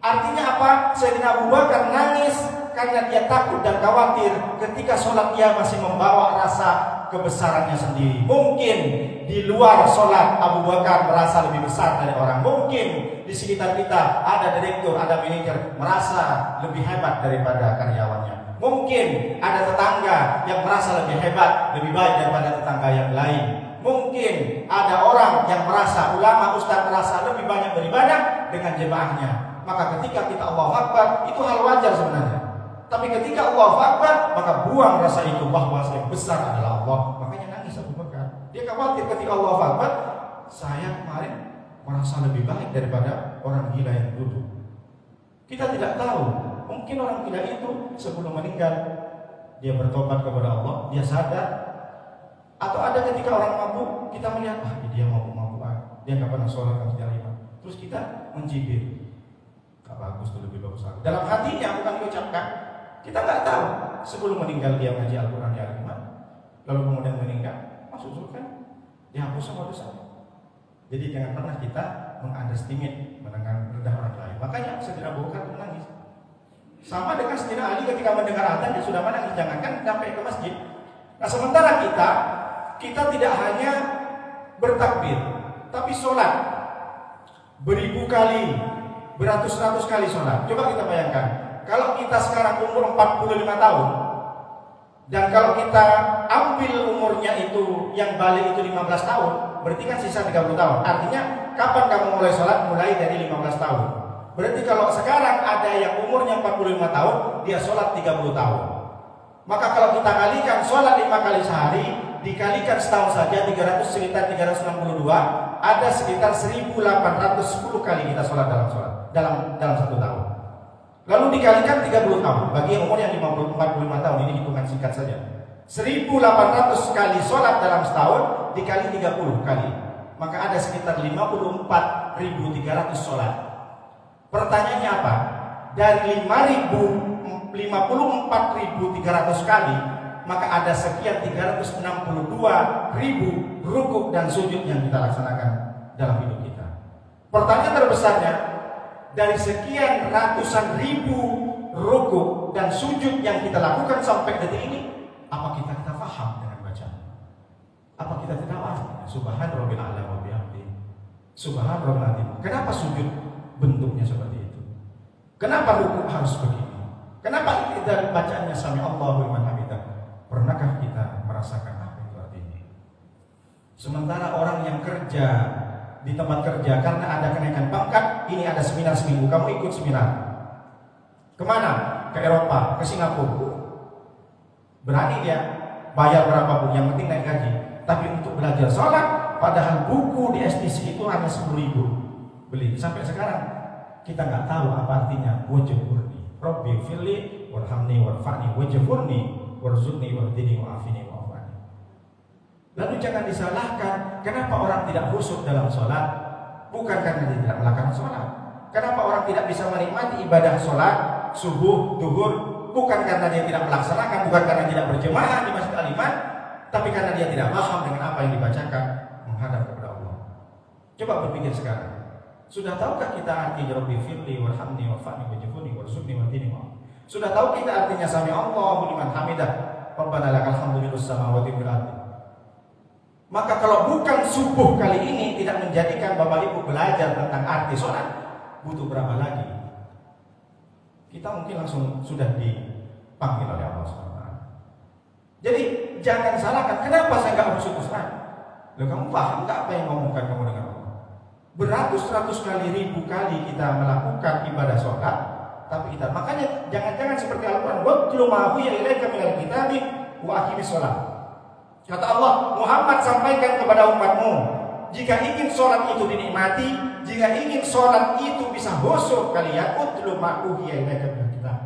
Artinya apa? Sayyidina Abu Bakar nangis karena dia takut dan khawatir ketika sholat dia masih membawa rasa kebesarannya sendiri. Mungkin di luar sholat Abu Bakar merasa lebih besar dari orang. Mungkin di sekitar kita ada direktur, ada manajer merasa lebih hebat daripada karyawannya. Mungkin ada tetangga yang merasa lebih hebat, lebih baik daripada tetangga yang lain. Mungkin ada orang yang merasa, ulama, ustaz merasa lebih banyak beribadah dengan jemaahnya. Maka ketika kita Allahu Akbar, itu hal wajar sebenarnya. Tapi ketika Allahu Akbar, maka buang rasa itu bahwa yang besar adalah Allah. Makanya nangis Abu Bakar. Dia khawatir ketika Allahu Akbar, saya kemarin merasa lebih baik daripada orang gila yang duduk. Kita tidak tahu. Mungkin orang gila itu sebelum meninggal dia bertobat kepada Allah, dia sadar. Atau ada ketika orang mabuk, kita melihat, dia mabuk-mabuk, dia nggak pernah sholat, nggak pernah lima. Terus kita mencibir, nggak bagus tuh, lebih bagus aku. Dalam hatinya bukan diucapkan. Kita nggak tahu sebelum meninggal dia mengaji Al-Quran di Al-Quran, lalu kemudian meninggal masuk surga, dihapus sama dosanya. Jadi jangan pernah kita mengunderestimate, merendah orang lain. Makanya Sayyidina Abu Bakar menangis. Sama dengan Sayyidina Ali ketika mendengar adzan dia sudah menangis, jangankan sampai ke masjid. Nah sementara kita tidak hanya bertakbir, tapi sholat beribu kali, beratus-ratus kali sholat. Coba kita bayangkan, kalau kita sekarang umur 45 tahun, dan kalau kita ambil umurnya itu yang balik itu 15 tahun, berarti kan sisa 30 tahun. Artinya kapan kamu mulai sholat? Mulai dari 15 tahun. Berarti kalau sekarang ada yang umurnya 45 tahun, dia sholat 30 tahun. Maka kalau kita kalikan sholat 5 kali sehari, dikalikan setahun saja, sekitar 362, ada sekitar 1810 kali kita sholat dalam satu tahun. Lalu dikalikan 30 tahun, bagi yang umur yang 45 tahun, ini hitungan singkat saja. 1800 kali sholat dalam setahun dikali 30 kali, maka ada sekitar 54.300 sholat. Pertanyaannya apa? Dari 54.300 kali, maka ada sekian 362.000 rukuk dan sujud yang kita laksanakan dalam hidup kita. Pertanyaan terbesarnya, dari sekian ratusan ribu rukuk dan sujud yang kita lakukan sampai detik ini, apa kita paham dengan bacaan? Apa kita tidak paham? Subhan rabbil a'la wa bihamdi, subhan rabbil azim. Kenapa sujud bentuknya seperti itu? Kenapa rukuk harus begini? Kenapa kita bacaannya sami Allahu liman hamidah? Pernahkah kita merasakan apa itu artinya? Sementara orang yang kerja di tempat kerja karena ada kenaikan pangkat, ini ada seminar seminggu, kamu ikut seminar. Kemana? Ke Eropa, ke Singapura. Berani dia bayar berapapun, yang penting naik gaji. Tapi untuk belajar sholat, padahal buku di STC itu hanya 10.000 beli. Sampai sekarang kita nggak tahu apa artinya wajhurni, Rabbi firli warhamni warfa'ni, wajhurni warzuqni wahdini wa'afini wa'afani. Lalu jangan disalahkan, kenapa orang tidak khusyuk dalam sholat? Bukan karena dia tidak melakukan sholat. Kenapa orang tidak bisa menikmati ibadah sholat subuh, duhur? Bukan karena dia tidak melaksanakan, bukan karena tidak berjemaah di Masjid Al-Iman, tapi karena dia tidak paham dengan apa yang dibacakan menghadap kepada Allah. Coba berpikir sekarang, sudah tahukah kita arti Rabbi firli warhamni warfa'ni wajhurni warzuqni wahdini wa'afini? Sudah tahu kita artinya sami Allahu liman hamidah, Rabbana lakal hamdu mil'us samawati wal ardi? Maka kalau bukan subuh kali ini tidak menjadikan Bapak Ibu belajar tentang arti sholat, butuh berapa lagi? Kita mungkin langsung sudah dipanggil oleh Allah SWT. Jadi jangan salahkan, kenapa saya nggak khusyuk Ustaz? Loh, kamu paham nggak apa yang ngomongkan kamu dengan Allah? Beratus-ratus kali, ribu kali kita melakukan ibadah sholat, tapi kita, makanya jangan-jangan seperti Al-Quran, watlu ma uhiya ilaika minal kitabi wa aqimis sholat. Kata Allah, Muhammad sampaikan kepada umatmu, jika ingin sholat itu dinikmati, jika ingin sholat itu bisa khusyuk kalian, utlu ma uhiya ilaika minal kitab.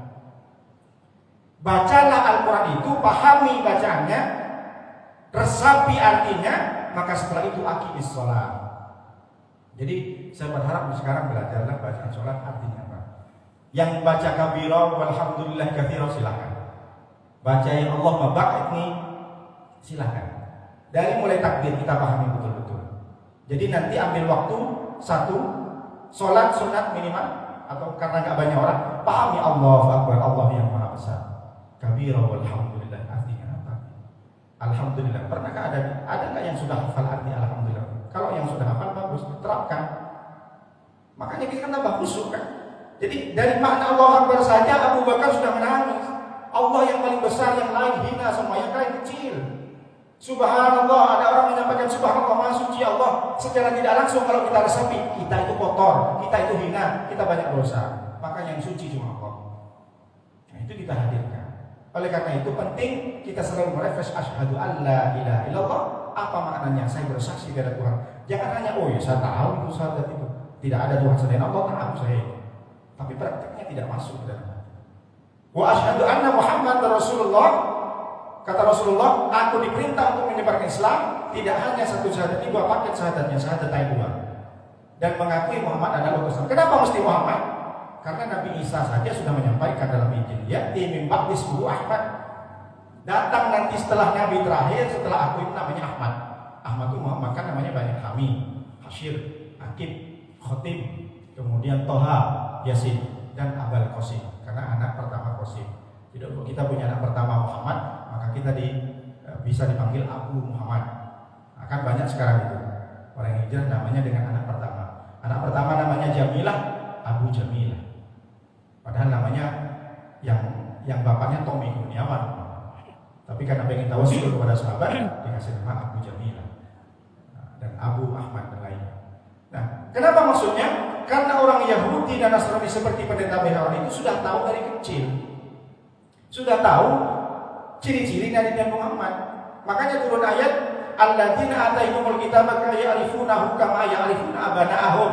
Bacalah Al-Quran itu, pahami bacaannya, Resapi artinya, maka setelah itu aqimis sholat. Jadi saya berharap sekarang belajarlah bacaan sholat artinya apa. Yang baca kabira walhamdulillah katsira silakan. Baca ya Allah mabak ini silakan. Dari mulai takbir kita pahami betul-betul. Jadi nanti ambil waktu satu sholat sunat minimal, atau karena nggak banyak orang pahami Allahu Akbar, Allah yang maha besar. Kabira walhamdulillah artinya apa? Alhamdulillah. Pernahkah ada nggak yang sudah hafal arti alhamdulillah? Kalau yang sudah hafal bagus, terapkan. Makanya kita kan tambah khusyuk kan. Jadi dari makna Allahu Akbar saja Abu Bakar sudah menangis. Allah yang paling besar, yang lain hina semua, yang lain kecil. Subhanallah, ada orang menyampaikan subhanallah, maha suci Allah. Secara tidak langsung kalau kita resapi, kita itu kotor, kita itu hina, kita banyak dosa. Maka yang suci cuma Allah. Nah, itu kita hadirkan. Oleh karena itu penting kita selalu merefresh asyhadu alla ilaha illallah. Apa maknanya? Saya bersaksi kepada Tuhan. Jangan hanya oh ya saya tahu itu syahadat itu. Tidak ada Tuhan selain Allah, tahu saya itu. Tapi prakteknya tidak masuk ke dalam hati. Wa asyhadu anna Muhammad Rasulullah. Kata Rasulullah, aku diperintah untuk menyebarkan Islam, tidak hanya satu syahadat, dua paket syahadatnya, syahadat dua. Dan mengakui Muhammad adalah utusan. Kenapa mesti Muhammad? Karena Nabi Isa saja sudah menyampaikan dalam Injil, ya'ti min ba'di ismuhu Ahmad. Datang nanti setelah Nabi terakhir, setelah aku itu namanya Ahmad. Ahmad itu Muhammad kan namanya banyak, Hami, Hashir, Akib, Khotim, kemudian Toha, Yasin, dan Abal Qasim. Karena anak pertama Qasim. Jadi kalau kita punya anak pertama Muhammad, maka kita bisa dipanggil Abu Muhammad. Akan banyak sekarang itu orang hijrah namanya dengan anak pertama. Anak pertama namanya Jamilah, Abu Jamilah. Padahal namanya yang bapaknya Tommy Kurniawan. Tapi karena pengen tawasul kepada sahabat, dikasih nama Abu Jamilah dan Abu Ahmad dan lainnya. Nah, kenapa maksudnya? Karena orang Yahudi dan Nasrani seperti pendeta Behawan itu sudah tahu dari kecil. Sudah tahu ciri-ciri Nabi Muhammad. Makanya turun ayat alladzina atainumul kitaba ya'rifunahu kama ya'rifuna abana'ahum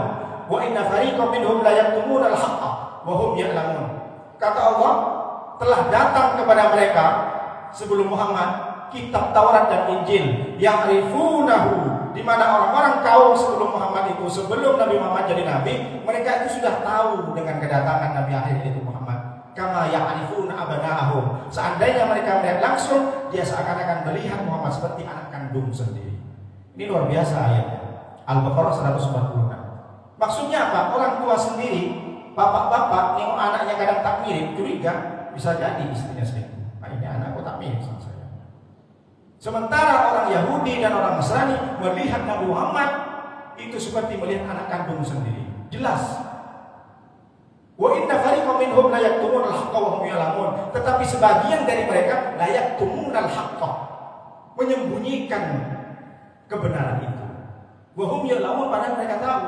wa inna fariqam minhum la yaktumuna al-haqqa wa hum ya'lamun. Kata Allah, telah datang kepada mereka sebelum Muhammad kitab Taurat dan Injil ya'rifunahu, di mana orang-orang kaum sebelum Muhammad itu, sebelum Nabi Muhammad jadi nabi, mereka itu sudah tahu dengan kedatangan Nabi akhir itu Muhammad. Kama ya'rifuna abana'ahum. Seandainya mereka melihat langsung, dia seakan-akan melihat Muhammad seperti anak kandung sendiri. Ini luar biasa ayatnya. Al-Baqarah 146. Maksudnya apa? Orang tua sendiri, bapak-bapak nengok anaknya kadang tak mirip, curiga, bisa jadi istrinya selingkuh. Nah, ini anakku tak mirip sama saya. Sementara orang Yahudi dan orang Nasrani melihat Nabi Muhammad itu seperti melihat anak kandung sendiri. Jelas. Wa inna fariqam minhum la yaktumunal haqqa wa hum ya'lamun. Tetapi sebagian dari mereka la yaktumunal haqqa, menyembunyikan kebenaran itu. Wa hum ya'lamun, padahal mereka tahu.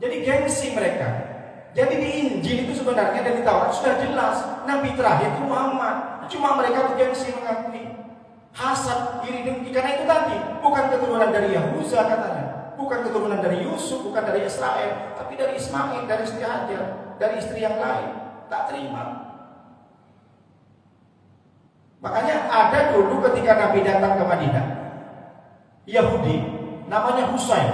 Jadi gengsi mereka. Jadi di Injil itu sebenarnya dan di Taurat sudah jelas Nabi terakhir itu Muhammad. Cuma mereka gengsi mengakui. Hasad, iri dengki, karena itu tadi bukan keturunan dari Yahuza katanya, bukan keturunan dari Yusuf, bukan dari Israel, tapi dari Ismail, dari istri Hajar, dari istri yang lain. Tak terima. Makanya ada dulu ketika Nabi datang ke Madinah, Yahudi namanya Husain.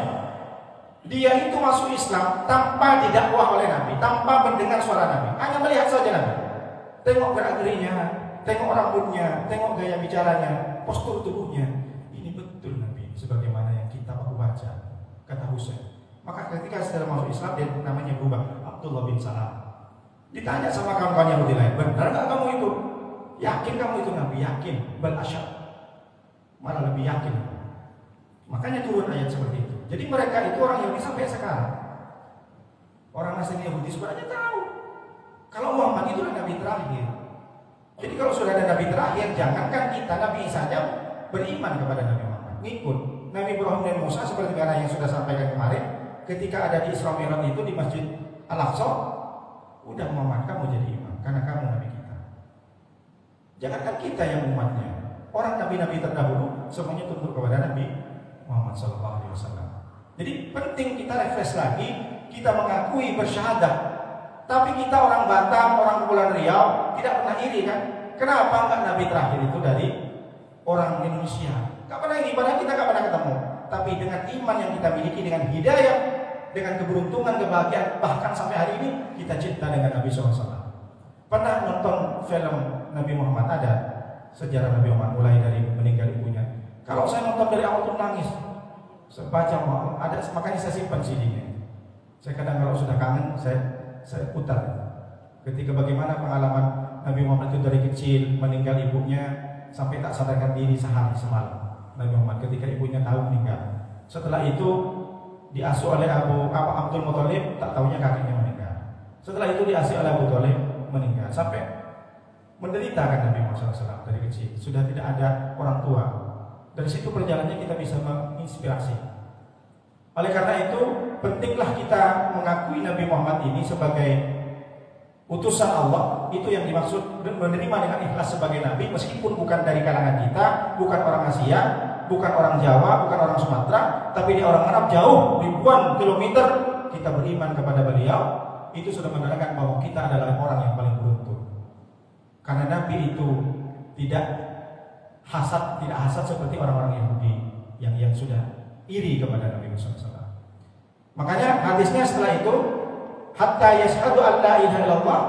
Dia itu masuk Islam tanpa didakwah oleh Nabi, tanpa mendengar suara Nabi, hanya melihat saja Nabi. Tengok gerak-geriknya, tengok rambutnya, tengok gaya bicaranya, postur tubuhnya. Ini betul Nabi, sebagaimana yang kita aku baca, kata Husain. Maka ketika setelah masuk Islam, dia namanya berubah, Abdullah bin Salam. Ditanya sama kawan-kawan Yahudi lain, benar nggak kamu itu? Yakin kamu itu Nabi? Yakin. Bal asyad, malah lebih yakin. Makanya turun ayat seperti itu. Jadi mereka itu orang Yahudi sampai sekarang. Orang Nasrani Yahudi sebenarnya tahu kalau Muhammad itu adalah Nabi terakhir. Jadi kalau sudah ada Nabi terakhir, jangankan kita, Nabi saja beriman kepada Nabi Muhammad, ngikut. Nabi Ibrahim dan Musa seperti yang sudah sampaikan kemarin, ketika ada di Isra Mi'raj itu di Masjid Al-Aqsa, udah Muhammad kamu jadi imam karena kamu Nabi kita. Jangankan kita yang umatnya, orang Nabi-Nabi terdahulu semuanya tunduk kepada Nabi Muhammad SAW. Jadi penting kita refresh lagi, kita mengakui bersyahadat. Tapi kita orang Batam, orang Kepulauan Riau tidak pernah iri kan? Kenapa enggak Nabi terakhir itu dari orang Indonesia? Gak pernah ibadah kita gak pernah ketemu. Tapi dengan iman yang kita miliki, dengan hidayah, dengan keberuntungan, kebahagiaan, bahkan sampai hari ini kita cinta dengan Nabi SAW. Pernah nonton film Nabi Muhammad? Ada sejarah Nabi Muhammad mulai dari meninggal ibunya. Kalau saya nonton dari awal tuh nangis. Saya baca ada, makanya saya simpan CD-nya. Saya kadang kalau sudah kangen saya putar. Ketika bagaimana pengalaman Nabi Muhammad itu dari kecil meninggal ibunya sampai tak sadarkan diri sehari semalam. Nabi Muhammad ketika ibunya tahu meninggal. Setelah itu diasuh oleh Abdul Muthalib, tak tahunya kakeknya meninggal. Setelah itu diasuh oleh Abu Thalib, meninggal. Sampai menderita kan Nabi Muhammad SAW dari kecil. Sudah tidak ada orang tua. Dari situ perjalanannya kita bisa menginspirasi. Oleh karena itu, pentinglah kita mengakui Nabi Muhammad ini sebagai utusan Allah. Itu yang dimaksud menerima dengan ikhlas sebagai Nabi, meskipun bukan dari kalangan kita, bukan orang Asia, bukan orang Jawa, bukan orang Sumatera, tapi dia orang Arab jauh ribuan kilometer. Kita beriman kepada beliau. Itu sudah menandakan bahwa kita adalah orang yang paling beruntung. Karena Nabi itu tidak hasad seperti orang-orang Yahudi yang sudah iri kepada Nabi Muhammad SAW. Makanya hadisnya setelah itu, hatta yashhadu an la ilaha illallah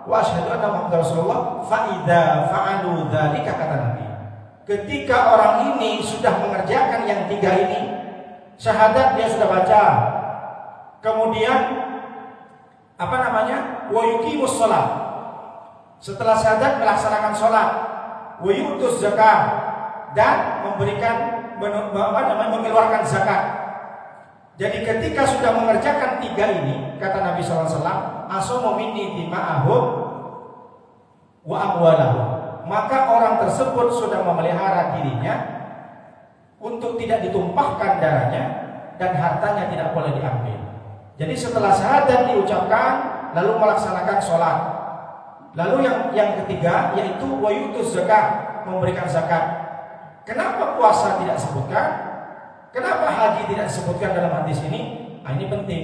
wa asyhadu anna Muhammadar Rasulullah fa idza fa'alu dzalika, kata Nabi. Ketika orang ini sudah mengerjakan yang tiga ini, syahadat dia sudah baca, kemudian wa yuqimus shalah, setelah syahadat melaksanakan sholat, wa yu'tuz zakat, dan mengeluarkan zakat. Jadi ketika sudah mengerjakan tiga ini, kata Nabi SAW, asomu minni dima'ahum wa amwalahum, maka orang tersebut sudah memelihara dirinya untuk tidak ditumpahkan darahnya dan hartanya tidak boleh diambil. Jadi setelah syahadat diucapkan, lalu melaksanakan sholat. Lalu yang ketiga yaitu wayutuz zakat, memberikan zakat. Kenapa puasa tidak disebutkan? Kenapa haji tidak disebutkan dalam hadis ini? Nah, ini penting.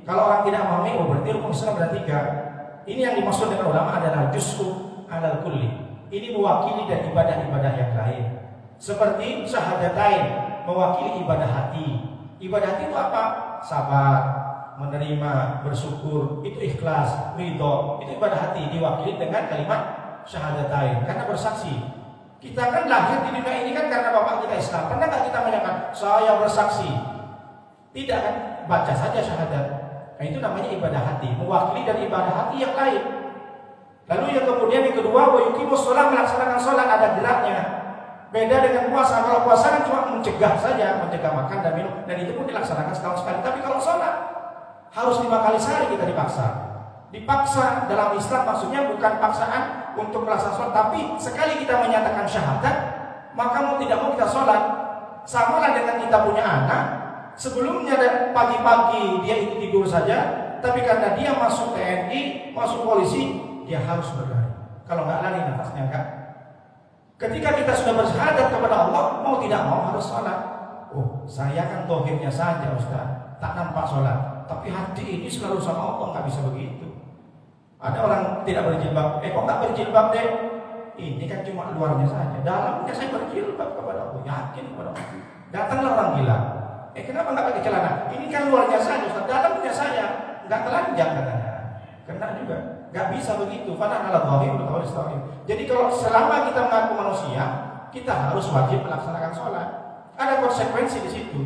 Kalau orang tidak memahami, berarti rukun Islam ada tiga. Ini yang dimaksud dengan ulama adalah juz'u alal kulli. Ini mewakili dari ibadah-ibadah yang lain. Seperti syahadatain, mewakili ibadah hati. Ibadah hati itu apa? Sabar, menerima, bersyukur, itu ikhlas, ridho, itu ibadah hati, diwakili dengan kalimat syahadatain. Karena bersaksi. Kita kan lahir di dunia ini kan karena bapak kita Islam. Pernah nggak kita menyatakan saya bersaksi? Tidak kan? Baca saja syahadat. Nah, itu namanya ibadah hati, mewakili dari ibadah hati yang lain. Lalu yang kemudian yang kedua, wa yuqimus shalah, melaksanakan sholat, ada geraknya. Beda dengan puasa. Kalau puasa kan cuma mencegah saja, mencegah makan dan minum, dan itu pun dilaksanakan setahun sekali. Tapi kalau sholat harus 5 kali sehari kita dipaksa. Dipaksa dalam Islam maksudnya bukan paksaan untuk melaksanakan sholat, tapi sekali kita menyatakan syahadat, maka mau tidak mau kita sholat. Sama lah dengan kita punya anak, sebelumnya pagi-pagi dia itu tidur saja, tapi karena dia masuk TNI, masuk polisi, dia harus berlari. Kalau nggak lari nafasnya enggak. Ketika kita sudah bersyahadat kepada Allah, mau tidak mau harus sholat. Oh, saya kan tohirnya saja Ustaz, tak nampak sholat, tapi hati ini selalu sama Allah, nggak bisa begitu. Ada orang tidak berjilbab, kok nggak berjilbab deh? Ini kan cuma luarnya saja, dalamnya saya berjilbab kepada Allah, yakin kepada Allah. Datanglah orang gila, kenapa nggak pakai celana? Ini kan luarnya saja, Ustaz, dalamnya saya nggak telanjang katanya. Kena juga, nggak bisa begitu. Fana ala dhahir wa istaqim. Jadi kalau selama kita mengaku manusia, kita harus wajib melaksanakan sholat. Ada konsekuensi di situ.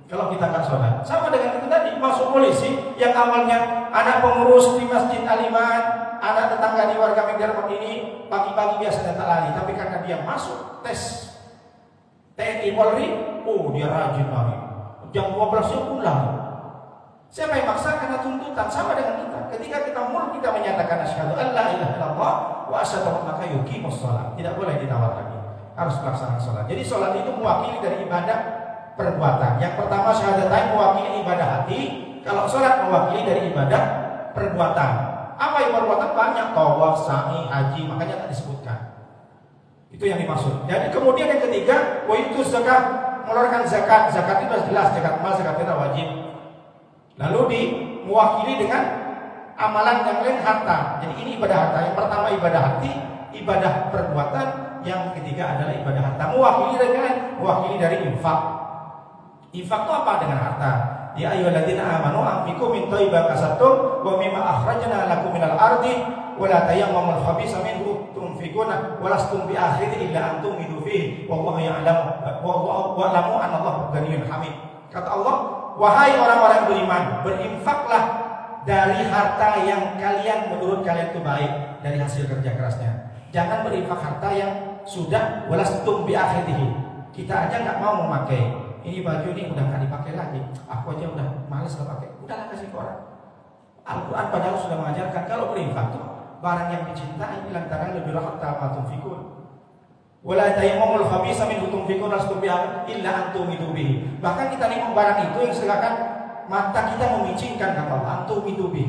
Kalau kita nggak sholat, sama dengan itu tadi masuk polisi yang awalnya anak pengurus di Masjid Al-Iman, anak tetangga di warga Medan ini pagi-pagi biasanya tak lari, tapi karena dia masuk tes TNI Polri, dia rajin lari. Jam 12 pulang. Siapa yang maksa? Karena tuntutan. Sama dengan kita. Ketika kita mulut kita menyatakan asyhadu an la ilaha illallah wa asyhadu maka yuqimus shalah. Tidak boleh ditawar lagi. Harus melaksanakan sholat. Jadi sholat itu mewakili dari ibadah perbuatan. Yang pertama syahadatain mewakili ibadah hati. Kalau sholat mewakili dari ibadah perbuatan. Apa yang perbuatan? Banyak. Tawaf, sa'i, haji. Makanya tak disebutkan. Itu yang dimaksud. Jadi kemudian yang ketiga, wa itu zakat, mengeluarkan zakat. Zakat itu jelas, zakat mal, zakat fitrah wajib. Lalu mewakili dengan amalan yang lain harta. Jadi ini ibadah harta. Yang pertama ibadah hati, ibadah perbuatan. yang ketiga adalah ibadah harta. Mewakili dari infak. Infak itu apa dengan harta? Ya ayyuhalladzina amanu anfiqu min thayyibati kasabtum wa mimma akhrajna lakum minal ardi wa la tayammamul khabitha minhu tunfiquna wa lastum bi akhidhi illa an tu'minu fihi wallahu ya'lamu wa lamu anna Allaha ghaniyyun hamid. Kata Allah, wahai orang-orang beriman, berinfaklah dari harta yang kalian menurut kalian itu baik dari hasil kerja kerasnya. Jangan berinfak harta yang sudah walastum bi akhidhi. Kita aja nggak mau memakai. Ini baju ini udah nggak dipakai lagi. Aku aja udah malas nggak pakai. Udahlah kasih ke orang. Al-Quran padahal sudah mengajarkan kalau berinfak itu barang yang dicintai lantaran lebih hatta ma tunfikun. Wala tayammamul khabitha minhu tunfikun lastum bi illa antum bihi. Bahkan kita nikmat barang itu yang silakan mata kita memicinkan kata Allah antum bihi.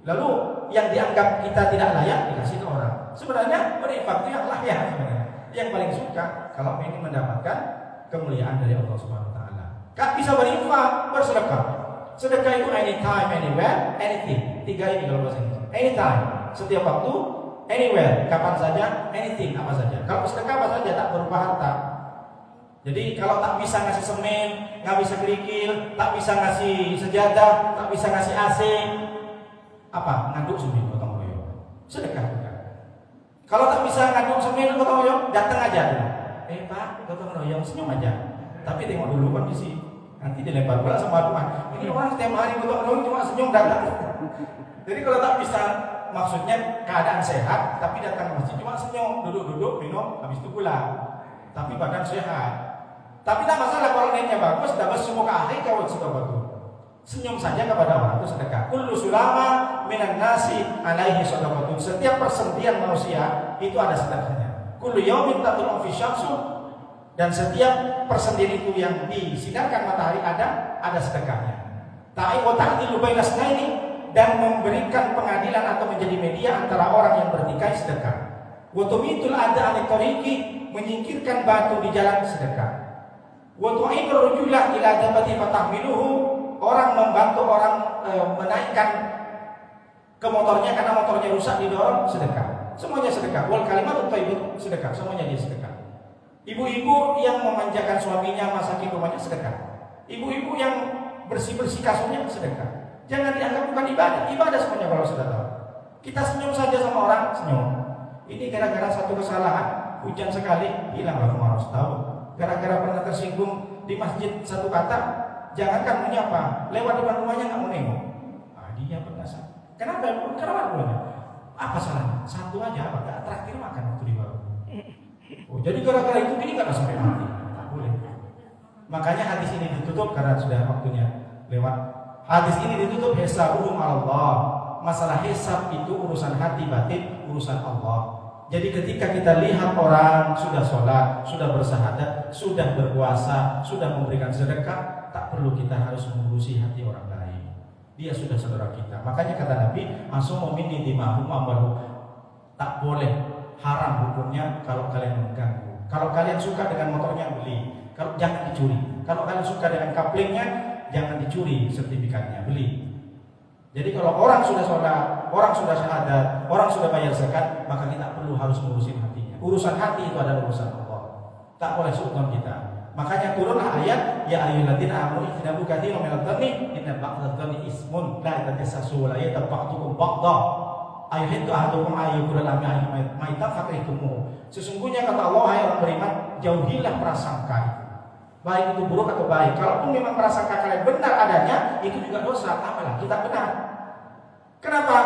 Lalu yang dianggap kita tidak layak dikasih ke orang. Sebenarnya berinfak itu yang layak sebenarnya. Yang paling suka kalau ingin mendapatkan kemuliaan dari Allah Subhanahu wa taala. Kan bisa berinfak, bersedekah. Sedekah itu anytime, anywhere, anything. Tiga ini kalau bahasa Indonesia. Anytime, setiap waktu, anywhere, kapan saja, anything, apa saja. Kalau sedekah apa saja tak berupa harta. Jadi kalau tak bisa ngasih semen, nggak bisa kerikil, tak bisa ngasih sejadah, tak bisa ngasih AC, apa? Ngaduk semen gotong royong. Sedekah juga. Kalau tak bisa ngaduk semen gotong royong, datang aja dulu. Pak, gotong royong senyum aja. Tapi tengok dulu kondisi. Nanti dilempar bola sama Tuhan. Ini orang setiap hari gotong royong cuma senyum datang. Jadi kalau tak bisa, maksudnya keadaan sehat, tapi datang ke masjid cuma senyum, duduk-duduk, minum, habis itu pulang. Tapi badan sehat. Tapi tak masalah kalau niatnya bagus, dapat semua ke akhir kau sudah bagus. Senyum saja kepada orang itu sedekah. Kullu sulama minan nasi alaihi shadaqatun. Setiap persentian manusia itu ada sedekahnya. Kullu yaumin tatlu'u fi syamsu, dan setiap persendian itu yang disinarkan matahari ada sedekahnya. Ta'iqu ta'dilu baina snaini, dan memberikan pengadilan atau menjadi media antara orang yang bertikai sedekah. Wa tumitul adha an tariqi, menyingkirkan batu di jalan sedekah. Wa tu'inur rajula ila dabati fatahmiluhu, orang membantu orang menaikkan ke motornya karena motornya rusak didorong sedekah. Semuanya sedekah. Wal kalimat thayyibah sedekah. Semuanya dia sedekah. Ibu-ibu yang memanjakan suaminya, masakin rumahnya sedekah. Ibu-ibu yang bersih-bersih kasurnya sedekah. Jangan dianggap bukan ibadah. Ibadah semuanya kalau sudah tahu. Kita senyum saja sama orang, senyum. Ini gara-gara satu kesalahan, hujan sekali, hilanglah kemarau setahun. Gara-gara pernah tersinggung di masjid satu kata, jangankan menyapa, lewat depan rumahnya nggak mau nengok. Dia pernah sakit. Kenapa? Kenapa? Apa salahnya? Satu aja, apa? Gak terakhir makan waktu di warung. Oh, jadi gara-gara itu ini gak sampai mati. Tak boleh. Makanya hadis ini ditutup karena sudah waktunya lewat. Hadis ini ditutup hisabuhum Allah. Masalah hisab itu urusan hati batin, urusan Allah. Jadi ketika kita lihat orang sudah sholat, sudah bersahadat, sudah berpuasa, sudah memberikan sedekah, tak perlu kita harus mengurusi hati orang lain. Dia sudah saudara kita. Makanya kata Nabi, "Asumu minni dimahum amwalu." Tak boleh, haram hukumnya kalau kalian mengganggu. Kalau kalian suka dengan motornya, beli. Kalau jangan dicuri. Kalau kalian suka dengan kaplingnya, jangan dicuri sertifikatnya, beli. Jadi kalau orang sudah sholat, orang sudah syahadat, orang sudah bayar zakat, maka kita perlu harus ngurusin hatinya. Urusan hati itu adalah urusan Allah. Tak boleh suudon kita. Makanya turunlah ayat, ya ayyuhalladzina amanu ijtanibu katsiran minadh dhanni inna ba'dadh dhanni ismun la tajassasu wa la yatabaqtukum ba'dha. Ayat itu ahadukum ayyukul lami maitan fakrihtumuh. Sesungguhnya kata Allah, hai orang beriman, jauhilah prasangka itu. Baik itu buruk atau baik. Kalaupun memang prasangka kalian benar adanya, itu juga dosa. Apalah kita benar. Kenapa?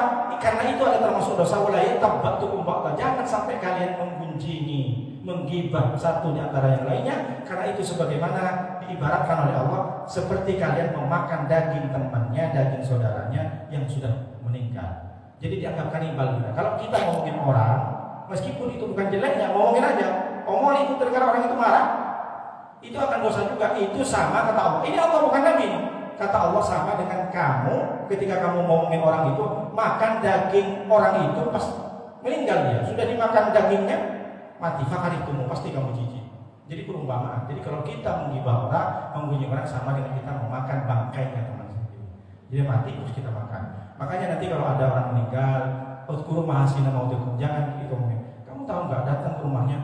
Karena itu adalah termasuk dosa. Wa la yatabaqtukum ba'dha. Jangan sampai kalian menggunjingi, menggibah satu di antara yang lainnya, karena itu sebagaimana diibaratkan oleh Allah seperti kalian memakan daging temannya, daging saudaranya yang sudah meninggal. Jadi dianggap kanibal juga. Kalau kita ngomongin orang, meskipun itu bukan jeleknya, ngomongin aja, omongan itu terdengar orang itu marah, itu akan dosa juga. Itu sama kata Allah. Ini Allah bukan Nabi. Kata Allah sama dengan kamu ketika kamu ngomongin orang itu, makan daging orang itu pas meninggal dia, sudah dimakan dagingnya, mati fakaritumu, pasti kamu jijik. Jadi perumpamaan. Jadi kalau kita menggibah orang, mengunjungi orang, sama dengan kita memakan bangkainya teman sendiri. Jadi mati terus kita makan. Makanya nanti kalau ada orang meninggal, udhkuru mahasina mautikum, jangan gitu ngomongin. Kamu tahu nggak, datang ke rumahnya,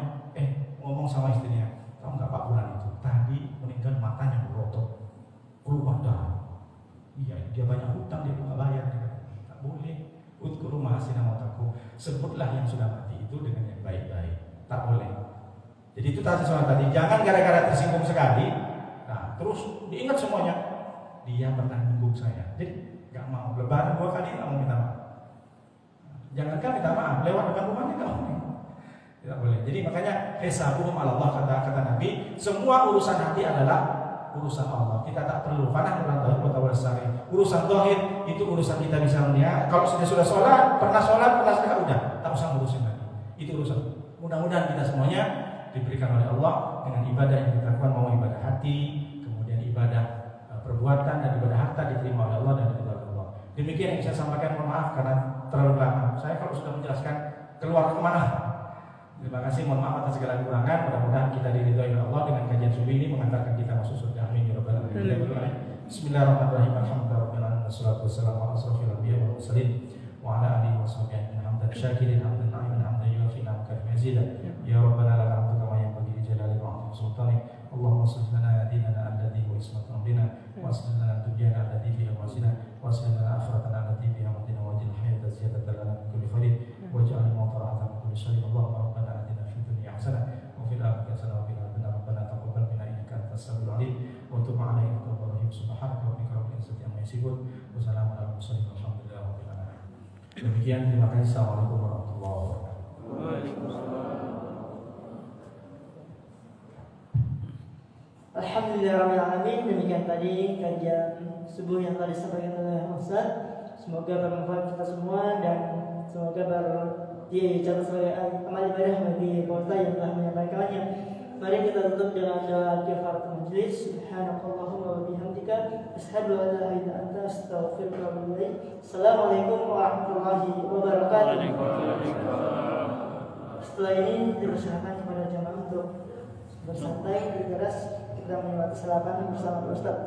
ngomong sama istrinya, tahu nggak Pak Bulan itu tadi meninggal matanya berotot, keluar darah. Iya, dia banyak hutang, dia nggak bayar. Tak boleh. Udkuru mahasina mautakum, sebutlah yang sudah mati itu dengan yang baik-baik. Tak boleh. Jadi itu tadi soal tadi, jangan gara-gara tersinggung sekali, nah terus diingat semuanya. Dia pernah menyinggung saya, jadi nggak mau. Lebaran 2 kali nggak mau minta maaf. Jangankan minta maaf, lewat depan rumahnya nggak boleh. Tidak boleh. Jadi makanya hisabuhum ala Allah, kata Nabi, semua urusan hati adalah urusan Allah. Kita tak perlu panah merantau bertawasari. Urusan zahir itu urusan kita misalnya. Kalau sudah sholat, pernah zakat, udah tak usah ngurusin lagi. Itu urusan. Mudah-mudahan kita semuanya diberikan oleh Allah dengan ibadah yang kita lakukan, mau ibadah hati, kemudian ibadah perbuatan dan ibadah harta diterima oleh Allah dan diridhoi oleh Allah. Demikian yang saya sampaikan. Mohon maaf karena terlalu lama. Saya kalau sudah menjelaskan keluar kemana. Terima kasih, mohon maaf atas segala kekurangan. Mudah-mudahan kita diridhoi oleh Allah dengan kajian subuh ini mengantarkan kita masuk surga. Amin ya rabbal alamin. Bismillahirrahmanirrahim. Alhamdulillahirabbil alamin. Wassalatu wassalamu ala asrofil anbiya'i wal mursalin wa ala alihi washabihi ajmain. Hamdan syakirin, hamdan na'iman, hamdan yuwafi ni'amaka mazidan. Ya rabbana lakal hamdu kama yanbaghi li jalali wa'zimi sultanik. Allahumma aslih lana dinana alladhi huwa ismatu amrina wa aslih lana dunyana allati fiha ma'asina wa aslih lana akhiratana allati fiha matina wa ajil hayata ziyadatan lana min kulli khairin waj'al al-mauta rahatan min kulli syarrin. Allahumma rabbana atina fid dunya hasanah wa fil akhirati hasanah wa qina adzaban nar. Rabbana taqabbal minna innaka antas samiul alim wa tub 'alaina innaka tawwabur rahim. Subhanaka rabbika rabbil izzati amma yasifun wa salamun alal mursalin walhamdulillahi rabbil alamin. Demikian, terima kasih. Assalamualaikum warahmatullahi wabarakatuh. Waalaikumsalam. Alhamdulillahirrahmanirrahim. Demikian tadi kajian subuh yang telah disampaikan oleh Ustaz. Semoga bermanfaat kita semua dan semoga dicatat sebagai amal ibadah bagi kita yang telah menyampaikannya. Mari kita tutup dengan doa kifaratul majlis. Subhanakallahumma wa bihamdika asyhadu an la ilaha illa anta astaghfiruka wa atubu ilaik. Assalamualaikum warahmatullahi wabarakatuh. Setelah ini dipersilakan kepada jamaah untuk bersantai di teras. Kita melewati selapan bersama Pak Ustaz.